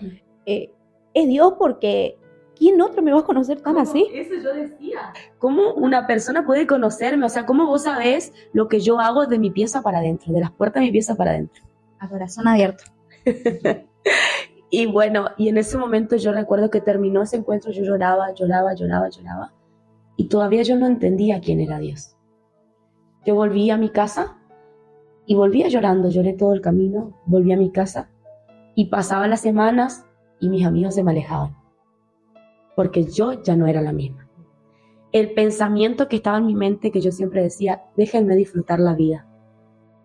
es Dios porque ¿quién otro me va a conocer tan así? Eso yo decía. ¿Cómo una persona puede conocerme? O sea, ¿cómo vos sabés lo que yo hago de mi pieza para adentro, de las puertas de mi pieza para adentro? A corazón abierto. Y bueno, y en ese momento yo recuerdo que terminó ese encuentro, yo lloraba, y todavía yo no entendía quién era Dios. Yo volví a mi casa y volvía llorando, lloré todo el camino, volví a mi casa y pasaban las semanas y mis amigos se me alejaban, porque yo ya no era la misma. El pensamiento que estaba en mi mente, que yo siempre decía, déjenme disfrutar la vida,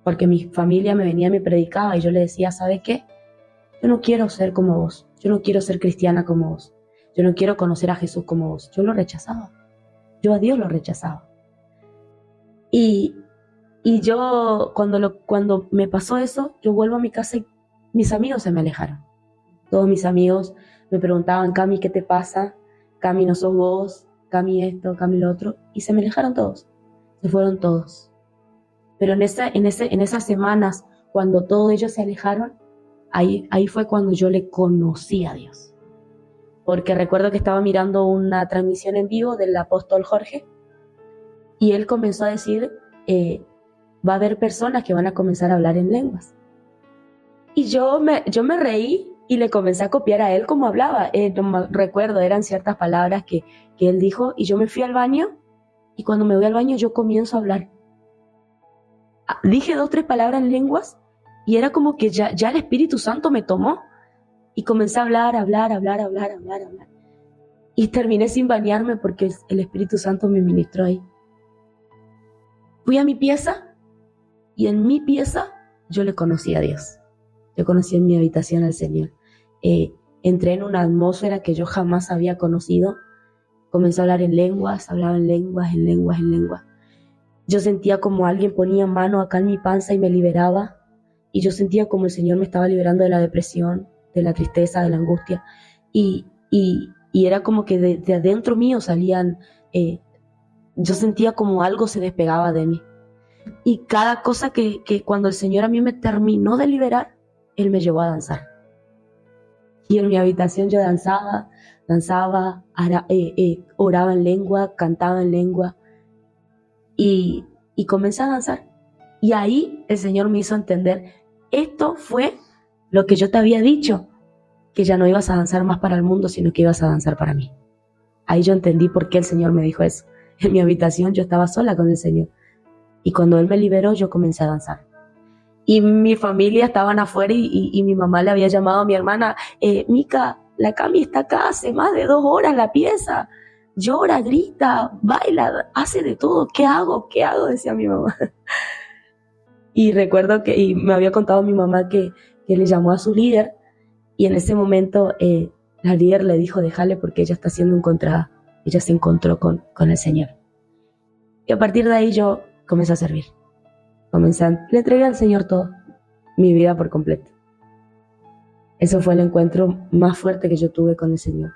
porque mi familia me venía y me predicaba y yo le decía, ¿sabe qué? Yo no quiero ser como vos, yo no quiero ser cristiana como vos, yo no quiero conocer a Jesús como vos. Yo lo rechazaba, yo a Dios lo rechazaba. Y yo, cuando me pasó eso, yo vuelvo a mi casa y mis amigos se me alejaron. Todos mis amigos me preguntaban, Cami, ¿qué te pasa? Cami, no sos vos, Cami esto, Cami lo otro, y se me alejaron todos, se fueron todos. Pero en esas semanas, cuando todos ellos se alejaron, ahí fue cuando yo le conocí a Dios. Porque recuerdo que estaba mirando una transmisión en vivo del apóstol Jorge y él comenzó a decir, va a haber personas que van a comenzar a hablar en lenguas. Y yo me reí y le comencé a copiar a él como hablaba. No me recuerdo, eran ciertas palabras que él dijo y yo me fui al baño y cuando me voy al baño yo comienzo a hablar. Dije 2 o 3 palabras en lenguas y era como que ya el Espíritu Santo me tomó y comencé a hablar. Y terminé sin bañarme porque el Espíritu Santo me ministró ahí. Fui a mi pieza y en mi pieza yo le conocí a Dios. Yo conocí en mi habitación al Señor. Entré en una atmósfera que yo jamás había conocido. Comencé a hablar en lenguas, hablaba en lenguas. Yo sentía como alguien ponía mano acá en mi panza y me liberaba. Y yo sentía como el Señor me estaba liberando de la depresión, de la tristeza, de la angustia. Y era como que de adentro mío salían... yo sentía como algo se despegaba de mí. Y cada cosa que cuando el Señor a mí me terminó de liberar, Él me llevó a danzar. Y en mi habitación yo danzaba, oraba en lengua, cantaba en lengua. Y comencé a danzar. Y ahí el Señor me hizo entender, esto fue lo que yo te había dicho, que ya no ibas a danzar más para el mundo, sino que ibas a danzar para mí. Ahí yo entendí por qué el Señor me dijo eso. En mi habitación yo estaba sola con el Señor. Y cuando Él me liberó, yo comencé a danzar. Y mi familia estaban afuera y mi mamá le había llamado a mi hermana, Mica, la Cami está acá hace más de 2 horas en la pieza. Llora, grita, baila, hace de todo. ¿Qué hago? Decía mi mamá. Y recuerdo que me había contado mi mamá que le llamó a su líder y en ese momento la líder le dijo, déjale porque ella está siendo encontrada. Ella se encontró con el Señor. Y a partir de ahí yo comencé a servir. Le entregué al Señor todo, mi vida por completo. Eso fue el encuentro más fuerte que yo tuve con el Señor.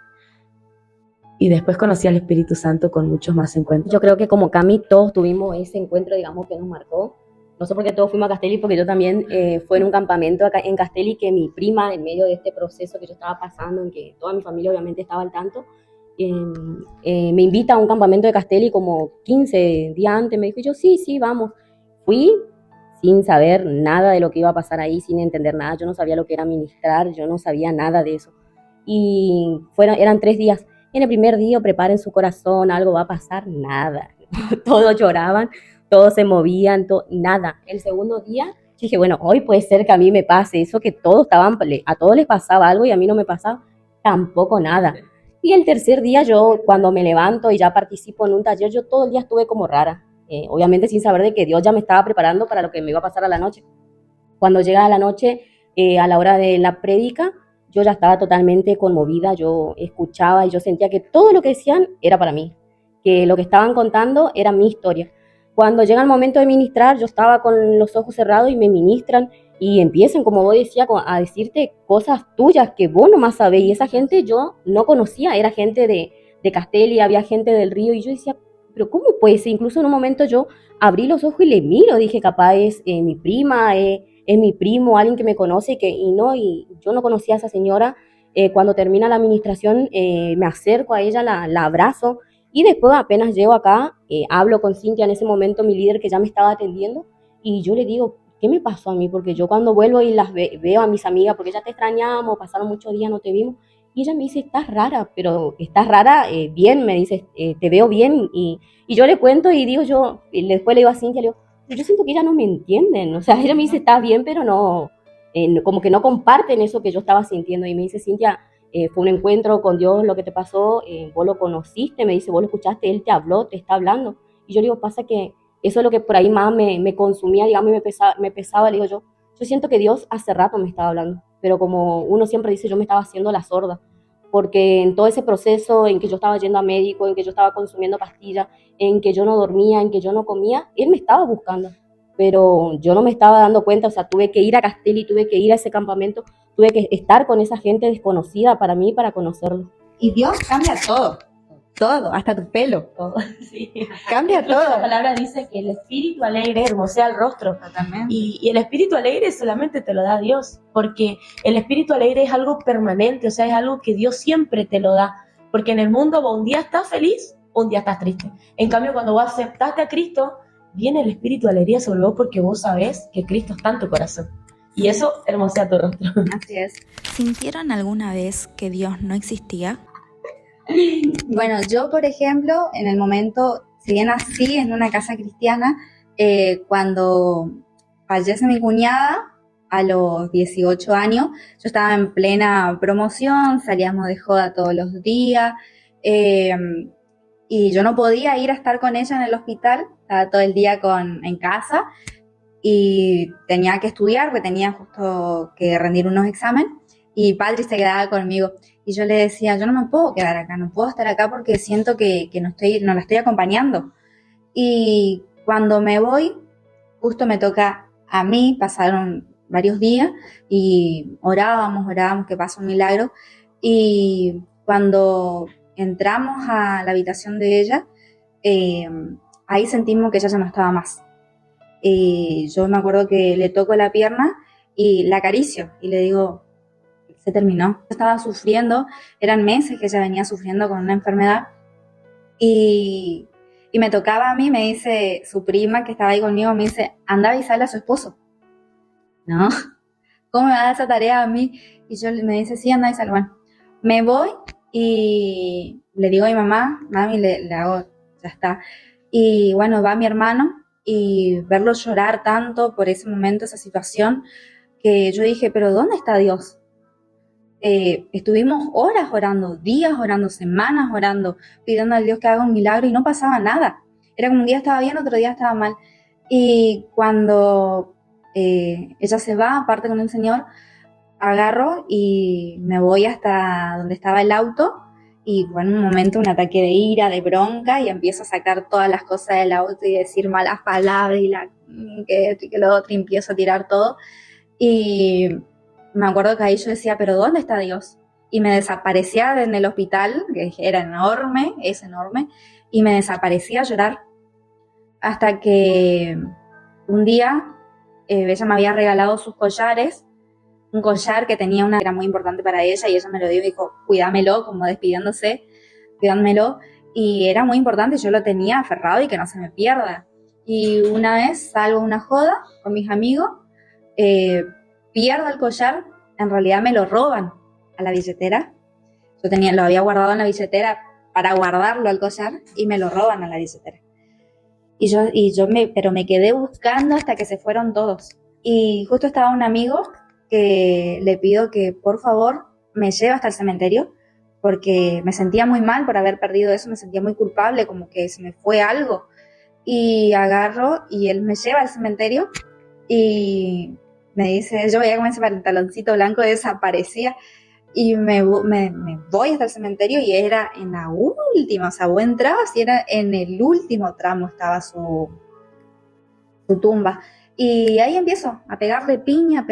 Y después conocí al Espíritu Santo con muchos más encuentros. Yo creo que como Cami todos tuvimos ese encuentro, digamos, que nos marcó. No sé por qué todos fuimos a Castelli, porque yo también fue en un campamento acá en Castelli que mi prima, en medio de este proceso que yo estaba pasando, en que toda mi familia obviamente estaba al tanto, me invita a un campamento de Castelli como 15 días antes. Me dijo, yo sí, vamos. Fui sin saber nada de lo que iba a pasar ahí, sin entender nada. Yo no sabía lo que era ministrar, yo no sabía nada de eso. Y eran 3 días. En el primer día, preparen su corazón, algo va a pasar, nada. Todos lloraban, todos se movían, nada. El segundo día dije, bueno, hoy puede ser que a mí me pase eso, que a todos les pasaba algo y a mí no me pasaba tampoco nada. Y el tercer día yo, cuando me levanto y ya participo en un taller, yo todo el día estuve como rara. Obviamente sin saber de que Dios ya me estaba preparando para lo que me iba a pasar a la noche. Cuando llega la noche, a la hora de la prédica, yo ya estaba totalmente conmovida, yo escuchaba y yo sentía que todo lo que decían era para mí, que lo que estaban contando era mi historia. Cuando llega el momento de ministrar, yo estaba con los ojos cerrados y me ministran y empiezan, como vos decías, a decirte cosas tuyas que vos nomás sabés. Y esa gente yo no conocía, era gente de Castelli, había gente del Río, y yo decía, pero ¿cómo puede ser? Incluso en un momento yo abrí los ojos y le miro, dije, capaz es mi prima, es mi primo, alguien que me conoce, y yo no conocía a esa señora. Cuando termina la administración, me acerco a ella, la abrazo, y después apenas llego acá, hablo con Cintia en ese momento, mi líder que ya me estaba atendiendo, y yo le digo, ¿qué me pasó a mí? Porque yo cuando vuelvo y veo a mis amigas, porque ya te extrañamos, pasaron muchos días, no te vimos, y ella me dice, estás rara, pero estás rara, bien, me dice, te veo bien, y yo le cuento y digo yo, y después le digo a Cintia, le digo, yo siento que ella no me entienden, o sea, ella me dice, estás bien, pero no, como que no comparten eso que yo estaba sintiendo, y me dice, Cintia, fue un encuentro con Dios lo que te pasó, vos lo conociste, me dice, vos lo escuchaste, Él te habló, te está hablando, y yo le digo, pasa que eso es lo que por ahí más me consumía, digamos, y me pesaba, le digo yo siento que Dios hace rato me estaba hablando, pero como uno siempre dice, yo me estaba haciendo la sorda, porque en todo ese proceso en que yo estaba yendo a médico, en que yo estaba consumiendo pastillas, en que yo no dormía, en que yo no comía, Él me estaba buscando, pero yo no me estaba dando cuenta, o sea, tuve que ir a Castelli, tuve que ir a ese campamento, tuve que estar con esa gente desconocida para mí, para conocerlo. Y Dios cambia todo, hasta tu pelo. Todo, sí. Cambia Incluso todo. la palabra dice que el espíritu alegre hermosea el rostro. Totalmente. Y el espíritu alegre solamente te lo da Dios, porque el espíritu alegre es algo permanente, o sea, es algo que Dios siempre te lo da. Porque en el mundo vos un día estás feliz, un día estás triste. En cambio, cuando vos aceptaste a Cristo, viene el espíritu de alegría sobre vos porque vos sabés que Cristo está en tu corazón. Y eso hermosea tu rostro. Así es. ¿Sintieron alguna vez que Dios no existía? Bueno, yo, por ejemplo, en el momento, si bien nací en una casa cristiana, cuando fallece mi cuñada, a los 18 años, yo estaba en plena promoción, salíamos de joda todos los días, y yo no podía ir a estar con ella en el hospital, estaba todo el día en casa, y tenía que estudiar, porque tenía justo que rendir unos exámenes, y Patri se quedaba conmigo. Y yo le decía, yo no me puedo quedar acá, no puedo estar acá porque siento que no la estoy acompañando. Y cuando me voy, justo me toca a mí, pasaron varios días y orábamos que pase un milagro. Y cuando entramos a la habitación de ella, ahí sentimos que ella ya no estaba más. Yo me acuerdo que le toco la pierna y la acaricio y le digo, se terminó. Estaba sufriendo, eran meses que ella venía sufriendo con una enfermedad y me tocaba a mí, me dice su prima que estaba ahí conmigo, me dice, anda a avisarle a su esposo. ¿No? ¿Cómo me va a dar esa tarea a mí? Y yo me dice, sí, anda a avisarle. Bueno, me voy y le digo a mi mamá, mami, le hago, ya está. Y bueno, va mi hermano y verlo llorar tanto por ese momento, esa situación, que yo dije, pero ¿dónde está Dios? Estuvimos horas orando, días orando, semanas orando, pidiendo al Dios que haga un milagro y no pasaba nada. Era como un día estaba bien, otro día estaba mal. Y cuando ella se va, aparte con el Señor, agarro y me voy hasta donde estaba el auto y bueno, en un momento un ataque de ira, de bronca y empiezo a sacar todas las cosas del auto y decir malas palabras y que esto y que lo otro y empiezo a tirar todo. Y me acuerdo que ahí yo decía, ¿pero dónde está Dios? Y me desaparecía en el hospital, que era enorme, es enorme, y me desaparecía a llorar. Hasta que un día ella me había regalado sus collares, un collar que tenía era muy importante para ella, y ella me lo dio y dijo, cuídamelo, como despidiéndose, cuídamelo, y era muy importante, yo lo tenía aferrado y que no se me pierda. Y una vez salgo a una joda con mis amigos, pierdo el collar, en realidad me lo roban a la billetera. Yo lo había guardado en la billetera para guardarlo al collar y me lo roban a la billetera. Pero me quedé buscando hasta que se fueron todos. Y justo estaba un amigo que le pido que por favor me lleve hasta el cementerio porque me sentía muy mal por haber perdido eso, me sentía muy culpable, como que se me fue algo. Y agarro y él me lleva al cementerio y me dice, yo veía como ese pantaloncito blanco desaparecía y me voy hasta el cementerio y era en la última, o sea, vos entrabas y era en el último tramo estaba su tumba. Y ahí empiezo a pegarle piña,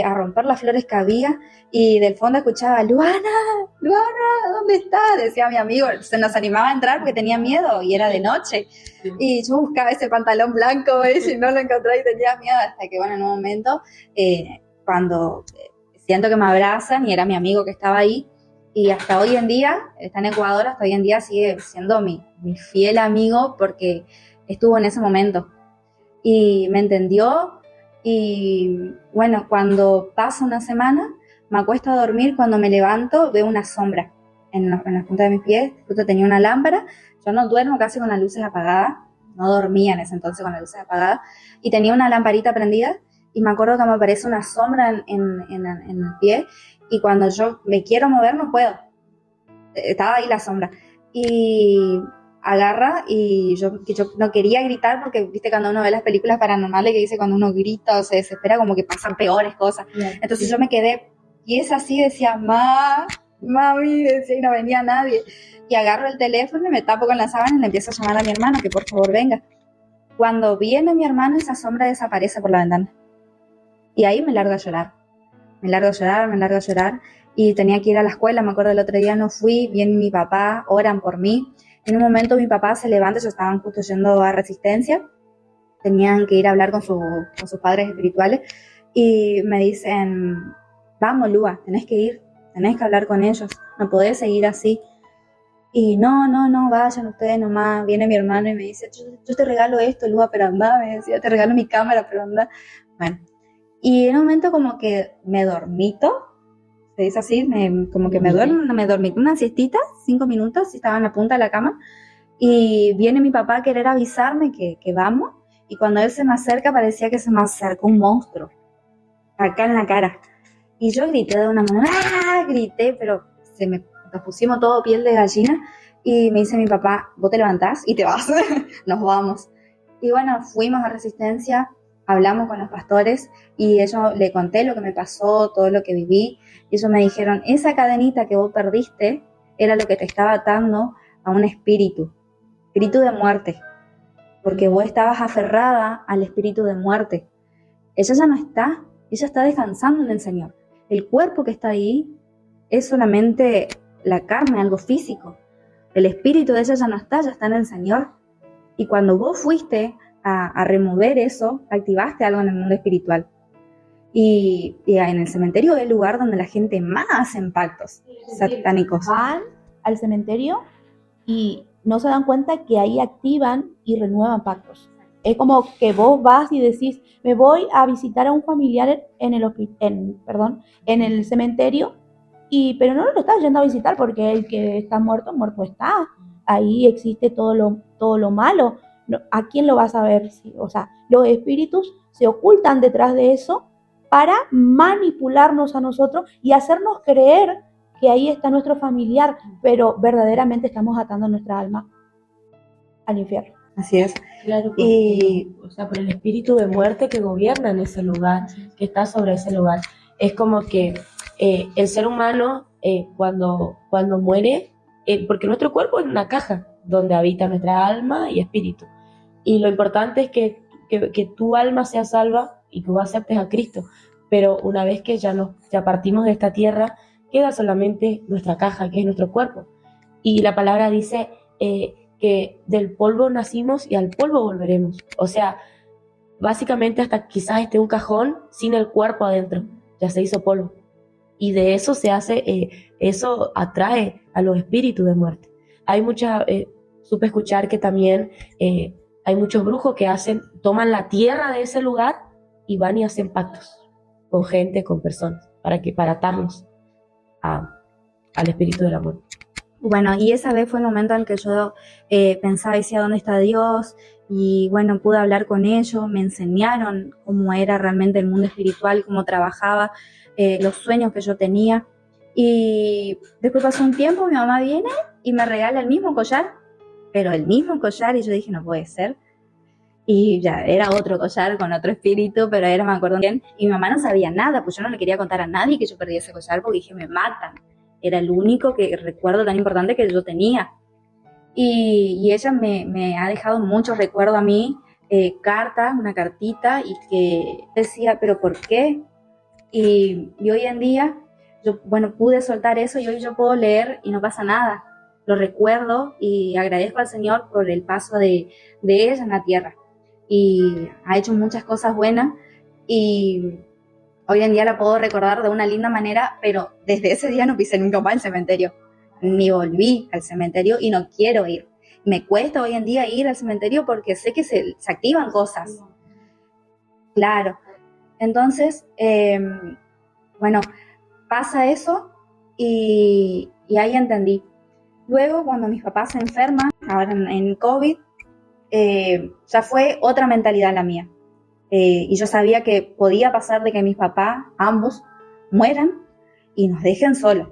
a romper las flores que había, y del fondo escuchaba, Luana, ¿dónde estás? Decía mi amigo, se nos animaba a entrar porque tenía miedo y era de noche. Y yo buscaba ese pantalón blanco, y no lo encontré y tenía miedo, hasta que, bueno, en un momento, cuando siento que me abrazan, y era mi amigo que estaba ahí, y hasta hoy en día, está en Ecuador, hasta hoy en día sigue siendo mi fiel amigo porque estuvo en ese momento. Y me entendió, y bueno, cuando pasa una semana, me acuesto a dormir, cuando me levanto veo una sombra en la punta de mis pies, justo tenía una lámpara, yo no duermo casi con las luces apagadas, no dormía en ese entonces con las luces apagadas, y tenía una lamparita prendida, y me acuerdo que me aparece una sombra en el pie, y cuando yo me quiero mover no puedo, estaba ahí la sombra, y agarra, y yo no quería gritar porque viste cuando uno ve las películas paranormales que dice cuando uno grita o se desespera como que pasan peores cosas, entonces yo me quedé y es así, decía mami, decía, y no venía nadie, y agarro el teléfono y me tapo con la sábana y le empiezo a llamar a mi hermano que por favor venga. Cuando viene mi hermano, esa sombra desaparece por la ventana y ahí me largo a llorar, y tenía que ir a la escuela. Me acuerdo el otro día no fui, viene mi papá, oran por mí. En un momento mi papá se levanta, ellos estaban justo yendo a Resistencia, tenían que ir a hablar con sus padres espirituales, y me dicen, vamos Lua, tenés que ir, tenés que hablar con ellos, no podés seguir así. Y no, vayan ustedes nomás. Viene mi hermano y me dice, yo te regalo esto, Lua, pero anda, me decía, te regalo mi cámara, pero anda. Bueno, y en un momento como que me dormito, se dice así, me dormí una siestita, 5 minutos, y estaba en la punta de la cama, y viene mi papá a querer avisarme que vamos, y cuando él se me acerca parecía que se me acercó un monstruo, acá en la cara, y yo grité de una manera, grité, pero nos pusimos todo piel de gallina, y me dice mi papá, vos te levantás y te vas, nos vamos. Y bueno, fuimos a Resistencia, hablamos con los pastores, y ellos le conté lo que me pasó, todo lo que viví, y ellos me dijeron, esa cadenita que vos perdiste era lo que te estaba atando a un espíritu de muerte, porque vos estabas aferrada al espíritu de muerte. Ella ya no está, ella está descansando en el Señor. El cuerpo que está ahí es solamente la carne, algo físico. El espíritu de ella ya no está, ya está en el Señor. Y cuando vos fuiste a remover eso, activaste algo en el mundo espiritual. Y en el cementerio es el lugar donde la gente más hace pactos satánicos. Van al cementerio y no se dan cuenta que ahí activan y renuevan pactos. Es como que vos vas y decís, me voy a visitar a un familiar en el cementerio, pero no lo estás yendo a visitar porque el que está muerto, muerto está. Ahí existe todo lo malo. ¿A quién lo vas a ver? Sí, o sea, los espíritus se ocultan detrás de eso para manipularnos a nosotros y hacernos creer que ahí está nuestro familiar, pero verdaderamente estamos atando nuestra alma al infierno. Así es. Claro, por el espíritu de muerte que gobierna en ese lugar, que está sobre ese lugar. Es como que el ser humano cuando muere, porque nuestro cuerpo es una caja donde habita nuestra alma y espíritu. Y lo importante es que tu alma sea salva y que vos aceptes a Cristo. Pero una vez que ya partimos de esta tierra, queda solamente nuestra caja, que es nuestro cuerpo. Y la palabra dice que del polvo nacimos y al polvo volveremos. O sea, básicamente hasta quizás esté un cajón sin el cuerpo adentro, ya se hizo polvo. Y de eso eso atrae a los espíritus de muerte. Hay supe escuchar que también hay muchos brujos que toman la tierra de ese lugar y van y hacen pactos con gente, con personas, para atarnos al espíritu de la muerte. Bueno, y esa vez fue el momento en el que yo pensaba y decía, ¿dónde está Dios? Y bueno, pude hablar con ellos, me enseñaron cómo era realmente el mundo espiritual, cómo trabajaba, los sueños que yo tenía. Y después pasó un tiempo, mi mamá viene y me regala el mismo collar, pero el mismo collar, y yo dije, no puede ser. Y ya era otro collar con otro espíritu, pero era, me acuerdo bien, y mi mamá no sabía nada, pues yo no le quería contar a nadie que yo perdí ese collar porque dije, me matan. Era el único recuerdo tan importante que yo tenía. Y ella me ha dejado muchos recuerdos a mí, cartas, una cartita, y que decía, pero ¿por qué? Y hoy en día, yo, bueno, pude soltar eso y hoy yo puedo leer y no pasa nada. Lo recuerdo y agradezco al Señor por el paso de ella en la tierra. Y ha hecho muchas cosas buenas y hoy en día la puedo recordar de una linda manera, pero desde ese día no pisé nunca más el cementerio, ni volví al cementerio y no quiero ir. Me cuesta hoy en día ir al cementerio porque sé que se activan cosas. Claro. Entonces, bueno, pasa eso y ahí entendí. Luego, cuando mis papás se enferman, ahora en COVID, ya fue otra mentalidad la mía. Y yo sabía que podía pasar de que mis papás, ambos, mueran y nos dejen solos.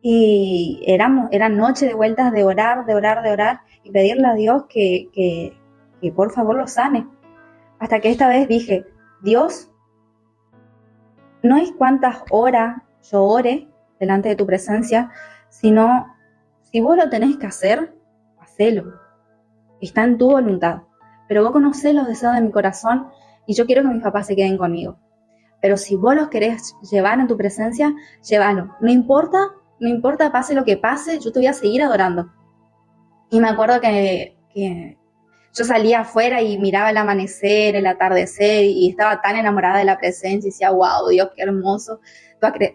Y eran noches de vueltas de orar y pedirle a Dios que por favor los sane. Hasta que esta vez dije, Dios, no es cuántas horas yo ore delante de tu presencia, sino si vos lo tenés que hacer, hacelo. Está en tu voluntad. Pero vos conocés los deseos de mi corazón y yo quiero que mis papás se queden conmigo. Pero si vos los querés llevar en tu presencia, llévalo. No importa pase lo que pase, yo te voy a seguir adorando. Y me acuerdo que yo salía afuera y miraba el amanecer, el atardecer y estaba tan enamorada de la presencia y decía, wow, Dios, qué hermoso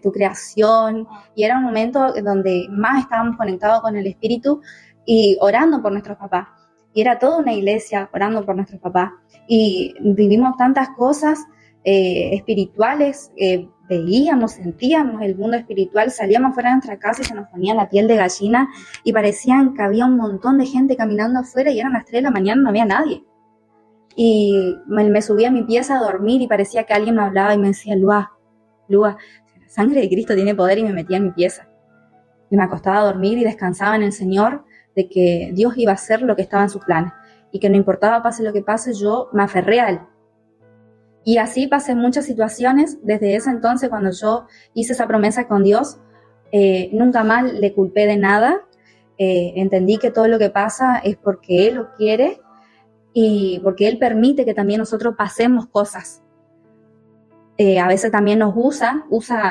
tu creación. Y era un momento donde más estábamos conectados con el Espíritu y orando por nuestros papás. Y era toda una iglesia orando por nuestros papás. Y vivimos tantas cosas espirituales, veíamos, sentíamos el mundo espiritual, salíamos fuera de nuestra casa y se nos ponía la piel de gallina y parecían que había un montón de gente caminando afuera y eran las 3 de la mañana, no había nadie. Y me subí a mi pieza a dormir y parecía que alguien me hablaba y me decía, Lua, la sangre de Cristo tiene poder, y me metía en mi pieza. Y me acostaba a dormir y descansaba en el Señor de que Dios iba a hacer lo que estaba en sus planes y que no importaba pase lo que pase, yo me aferré a Él. Y así pasé muchas situaciones desde ese entonces cuando yo hice esa promesa con Dios. Nunca más le culpé de nada. Entendí que todo lo que pasa es porque Él lo quiere y porque Él permite que también nosotros pasemos cosas. A veces también nos usa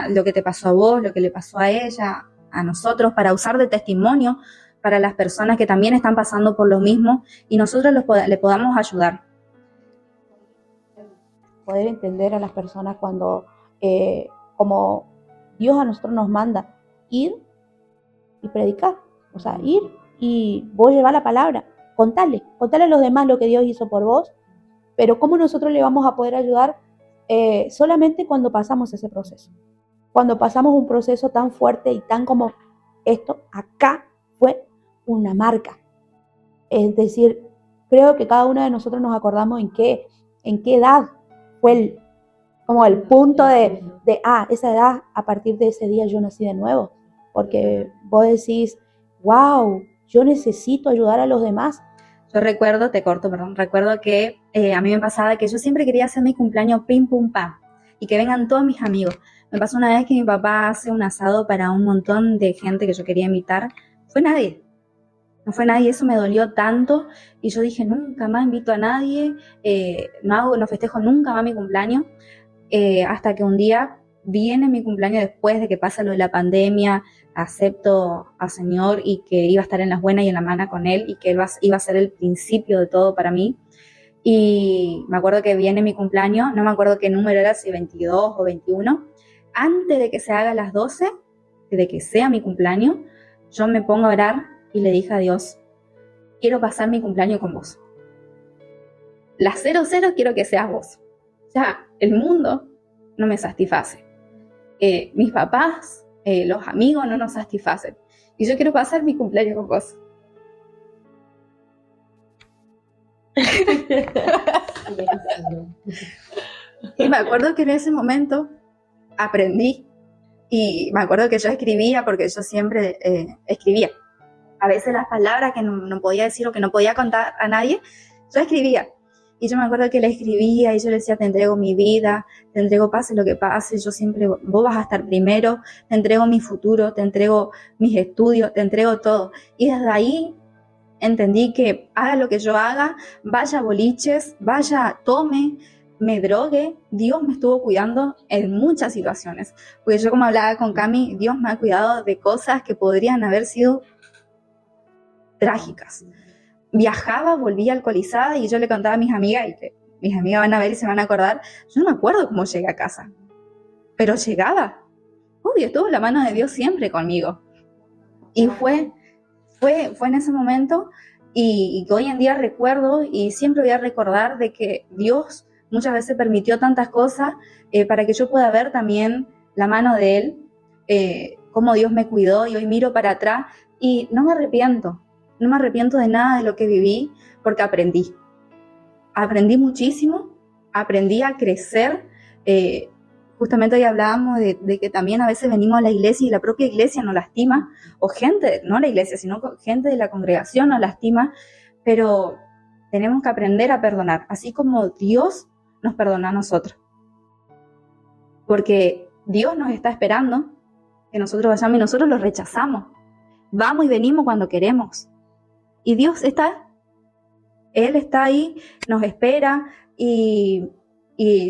lo que te pasó a vos, lo que le pasó a ella, a nosotros, para usar de testimonio para las personas que también están pasando por lo mismo y nosotros le podamos ayudar. Poder entender a las personas cuando, como Dios a nosotros nos manda, ir y predicar. O sea, ir y vos llevar la palabra, contale a los demás lo que Dios hizo por vos, pero cómo nosotros le vamos a poder ayudar solamente cuando pasamos ese proceso. Cuando pasamos un proceso tan fuerte y tan como esto, acá fue una marca. Es decir, creo que cada uno de nosotros nos acordamos en qué edad fue como el punto de esa edad, a partir de ese día yo nací de nuevo. Porque vos decís, wow, yo necesito ayudar a los demás. Yo recuerdo que a mí me pasaba que yo siempre quería hacer mi cumpleaños pim pum pam y que vengan todos mis amigos. Me pasó una vez que mi papá hace un asado para un montón de gente que yo quería invitar. No fue nadie, eso me dolió tanto y yo dije, nunca más invito a nadie, no festejo nunca más mi cumpleaños, hasta que un día viene mi cumpleaños después de que pasa lo de la pandemia, acepto al Señor y que iba a estar en las buenas y en las malas con Él y que Él iba a ser el principio de todo para mí. Y me acuerdo que viene mi cumpleaños, no me acuerdo qué número era, si 22 o 21, antes de que se haga las 12, de que sea mi cumpleaños, yo me pongo a orar y le dije a Dios, quiero pasar mi cumpleaños con vos. La 00 quiero que seas vos. Ya, el mundo no me satisface. Mis papás, los amigos no nos satisfacen. Y yo quiero pasar mi cumpleaños con vos. Y me acuerdo que en ese momento aprendí. Y me acuerdo que yo escribía, porque yo siempre escribía. A veces las palabras que no podía decir o que no podía contar a nadie, yo escribía. Y yo me acuerdo que le escribía y yo le decía, te entrego mi vida, te entrego pase lo que pase, yo siempre, vos vas a estar primero, te entrego mi futuro, te entrego mis estudios, te entrego todo. Y desde ahí entendí que haga lo que yo haga, vaya a boliches, vaya, tome, me drogue, Dios me estuvo cuidando en muchas situaciones. Porque yo, como hablaba con Cami, Dios me ha cuidado de cosas que podrían haber sido trágicas. Viajaba, volvía alcoholizada y yo le contaba a mis amigas, y que mis amigas van a ver y se van a acordar, yo no me acuerdo cómo llegué a casa, pero llegaba. Obvio, estuvo la mano de Dios siempre conmigo. Y fue en ese momento y que hoy en día recuerdo y siempre voy a recordar de que Dios muchas veces permitió tantas cosas para que yo pueda ver también la mano de Él, cómo Dios me cuidó, y hoy miro para atrás y no me arrepiento de nada de lo que viví, porque aprendí muchísimo, aprendí a crecer. Justamente hoy hablábamos de que también a veces venimos a la iglesia y la propia iglesia nos lastima, o gente, no la iglesia, sino gente de la congregación nos lastima, pero tenemos que aprender a perdonar, así como Dios nos perdona a nosotros. Porque Dios nos está esperando que nosotros vayamos y nosotros lo rechazamos. Vamos y venimos cuando queremos. Y Dios Él está ahí, nos espera, y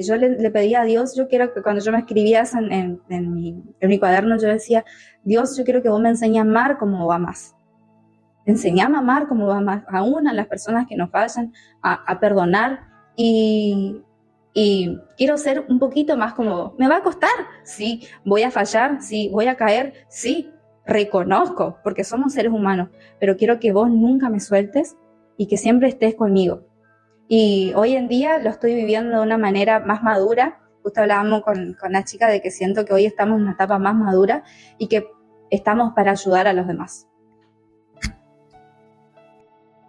yo le pedí a Dios, yo quiero que cuando yo me escribía eso en mi cuaderno, yo decía, Dios, yo quiero que vos me enseñes a amar como vos amás. Enseñame a amar como vos amás, aún a las personas que nos fallan, a perdonar, y quiero ser un poquito más como vos. ¿Me va a costar? Sí. ¿Voy a fallar? Sí. ¿Voy a caer? Sí. Reconozco, porque somos seres humanos, pero quiero que vos nunca me sueltes y que siempre estés conmigo. Y hoy en día lo estoy viviendo de una manera más madura. Justo hablábamos con la chica de que siento que hoy estamos en una etapa más madura y que estamos para ayudar a los demás.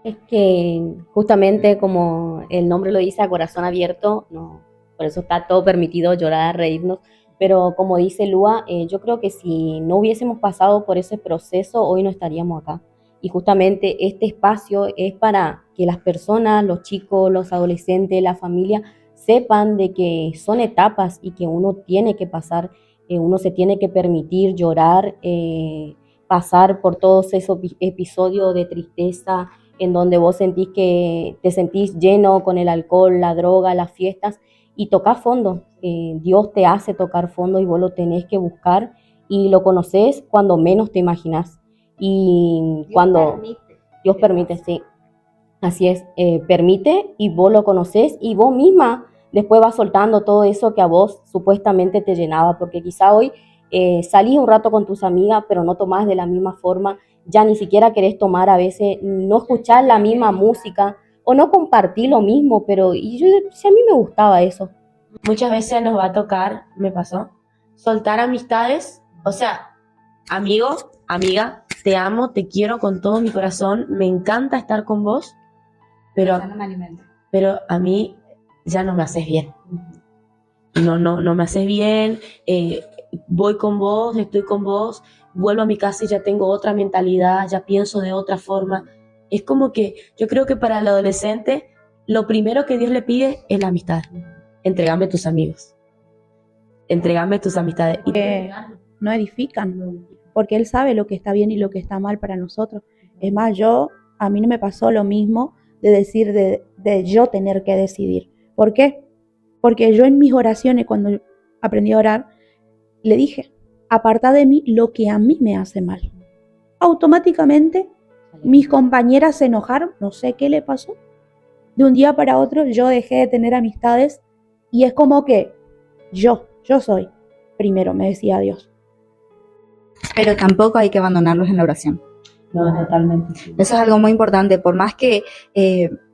Es que justamente como el nombre lo dice, a corazón abierto, no, por eso está todo permitido, llorar, reírnos. Pero como dice Lua, yo creo que si no hubiésemos pasado por ese proceso, hoy no estaríamos acá. Y justamente este espacio es para que las personas, los chicos, los adolescentes, la familia, sepan de que son etapas y que uno tiene que pasar, uno se tiene que permitir llorar, pasar por todos esos episodios de tristeza en donde vos sentís que te sentís lleno con el alcohol, la droga, las fiestas, y tocar fondo. Dios te hace tocar fondo y vos lo tenés que buscar y lo conocés cuando menos te imaginás. Y Dios permite, sí. Así es, permite y vos lo conocés y vos misma después vas soltando todo eso que a vos supuestamente te llenaba, porque quizá hoy salís un rato con tus amigas, pero no tomás de la misma forma, ya ni siquiera querés tomar a veces, no escuchar la misma música o no compartir lo mismo, pero y yo, si a mí me gustaba eso. Muchas veces nos va a tocar, me pasó, soltar amistades, o sea, amigo, amiga, te amo, te quiero con todo mi corazón, me encanta estar con vos, pero a mí ya no me haces bien. No me haces bien, voy con vos, estoy con vos, vuelvo a mi casa y ya tengo otra mentalidad, ya pienso de otra forma. Es como que yo creo que para el adolescente lo primero que Dios le pide es la amistad. Entrégame tus amigos, entrégame tus amistades. No edifican, porque Él sabe lo que está bien y lo que está mal para nosotros. Es más, a mí no me pasó lo mismo de decir, de yo tener que decidir. ¿Por qué? Porque yo en mis oraciones, cuando aprendí a orar, le dije, aparta de mí lo que a mí me hace mal. Automáticamente mis compañeras se enojaron, no sé qué le pasó. De un día para otro yo dejé de tener amistades y es como que yo soy primero, me decía Dios. Pero tampoco hay que abandonarlos en la oración. No, totalmente. Eso es algo muy importante, por más que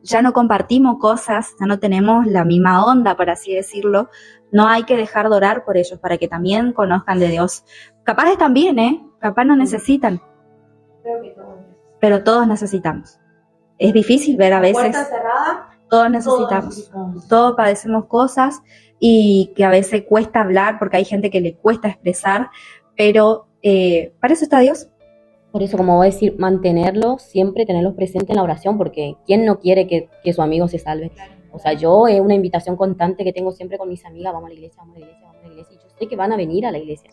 ya no compartimos cosas, ya no tenemos la misma onda, por así decirlo, no hay que dejar de orar por ellos, para que también conozcan de Dios. Capaz están bien, capaz no necesitan, pero todos necesitamos. Es difícil ver a veces, Puerta cerrada, todos necesitamos, todos padecemos cosas y que a veces cuesta hablar, porque hay gente que le cuesta expresar, pero para eso está Dios. Por eso, como voy a decir, mantenerlos, siempre tenerlos presentes en la oración, porque ¿quién no quiere que su amigo se salve? O sea, yo es una invitación constante que tengo siempre con mis amigas, vamos a la iglesia, vamos a la iglesia, vamos a la iglesia. Y yo sé que van a venir a la iglesia,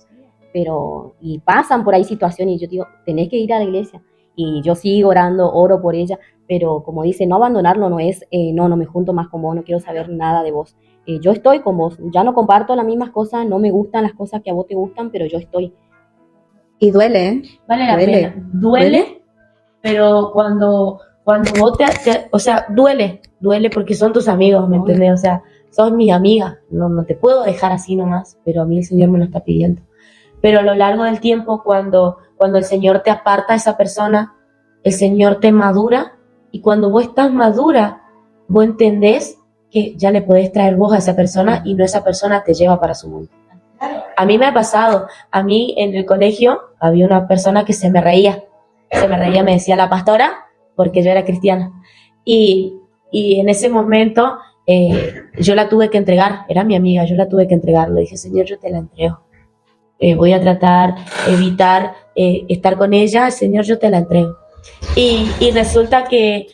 pero y pasan por ahí situaciones y yo digo, tenés que ir a la iglesia. Y yo sigo orando, oro por ella, pero como dice, no abandonarlo no es, no me junto más con vos, no quiero saber nada de vos. Yo estoy con vos, ya no comparto las mismas cosas, no me gustan las cosas que a vos te gustan, pero yo estoy. Y duele, ¿eh? Vale la Duele. pena. Duele, pero cuando vos o sea, duele porque son tus amigos, ¿me entendés? O sea, son mis amigas, no te puedo dejar así nomás, pero a mí el Señor me lo está pidiendo. Pero a lo largo del tiempo, cuando el Señor te aparta a esa persona, el Señor te madura, y cuando vos estás madura, vos entendés que ya le podés traer vos a esa persona y no esa persona te lleva para su mundo. A mí me ha pasado, a mí en el colegio había una persona que se me reía, me decía la pastora, porque yo era cristiana. Y en ese momento yo la tuve que entregar, era mi amiga, yo la tuve que entregar. Le dije, Señor, yo te la entrego. Voy a tratar, evitar estar con ella, Señor, yo te la entrego. Y resulta que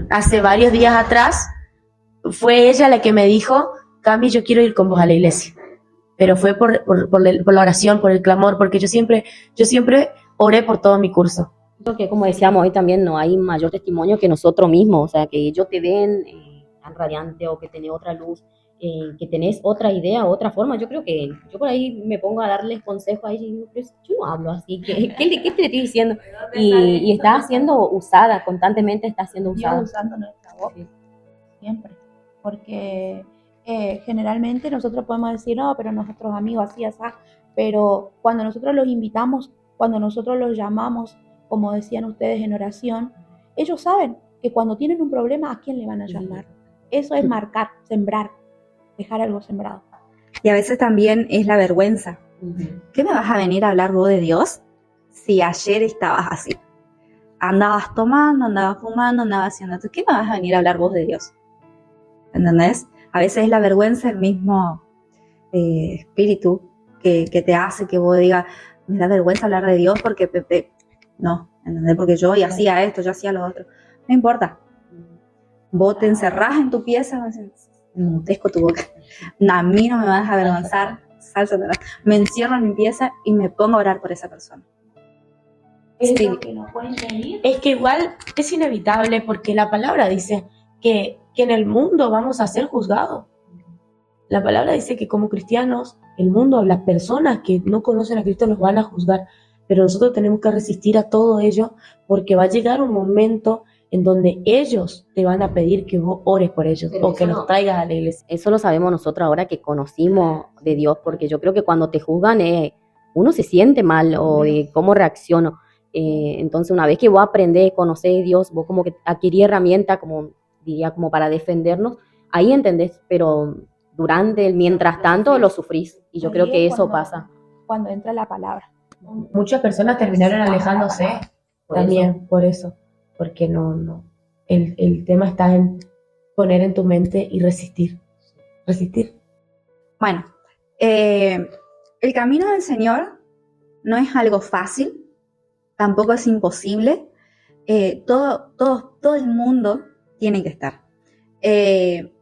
hace varios días atrás fue ella la que me dijo, Cami, yo quiero ir con vos a la iglesia. Pero fue por la oración, por el clamor, porque yo siempre oré por todo mi curso. Creo que, como decíamos hoy también, no hay mayor testimonio que nosotros mismos, o sea, que ellos te ven tan radiante o que tenés otra luz, que tenés otra idea, otra forma. Yo creo que yo por ahí me pongo a darles consejos a ellos y digo, pero yo no hablo así, ¿qué te estoy diciendo? Y está siendo usada, constantemente está siendo usada. Dios usando nuestra voz, siempre, porque generalmente nosotros podemos decir, no, pero nuestros amigos así, así, pero cuando nosotros los invitamos, cuando nosotros los llamamos, como decían ustedes en oración, ellos saben que cuando tienen un problema, ¿a quién le van a llamar? Eso es marcar, sembrar, dejar algo sembrado. Y a veces también es la vergüenza. ¿Qué me vas a venir a hablar vos de Dios si ayer estabas así? Andabas tomando, andabas fumando, andabas haciendo esto. ¿Qué me vas a venir a hablar vos de Dios? ¿Entendés? A veces es la vergüenza el mismo espíritu que te hace que vos digas, me da vergüenza hablar de Dios porque no, ¿entendés? Porque yo y hacía esto, yo hacía lo otro. No importa. Vos te encerrás en tu pieza, mutezco tu boca. No, a mí no me vas a avergonzar, me encierro en mi pieza y me pongo a orar por esa persona. Es que igual es inevitable porque la palabra dice que en el mundo vamos a ser juzgados. La palabra dice que como cristianos, el mundo, las personas que no conocen a Cristo los van a juzgar, pero nosotros tenemos que resistir a todo ello porque va a llegar un momento en donde ellos te van a pedir que vos ores por ellos o que los traigas a la iglesia. Eso lo sabemos nosotros ahora que conocimos de Dios, porque yo creo que cuando te juzgan uno se siente mal o de cómo reacciono. Entonces una vez que vos aprendés, conocés a Dios, vos como que adquirí herramientas, como diría, como para defendernos, ahí entendés, pero mientras tanto lo sufrís, y yo creo que eso pasa. Cuando entra la palabra. Muchas personas terminaron alejándose también por eso, porque no. El tema está en poner en tu mente y resistir. Bueno, el camino del Señor no es algo fácil, tampoco es imposible. Todo el mundo tiene que estar.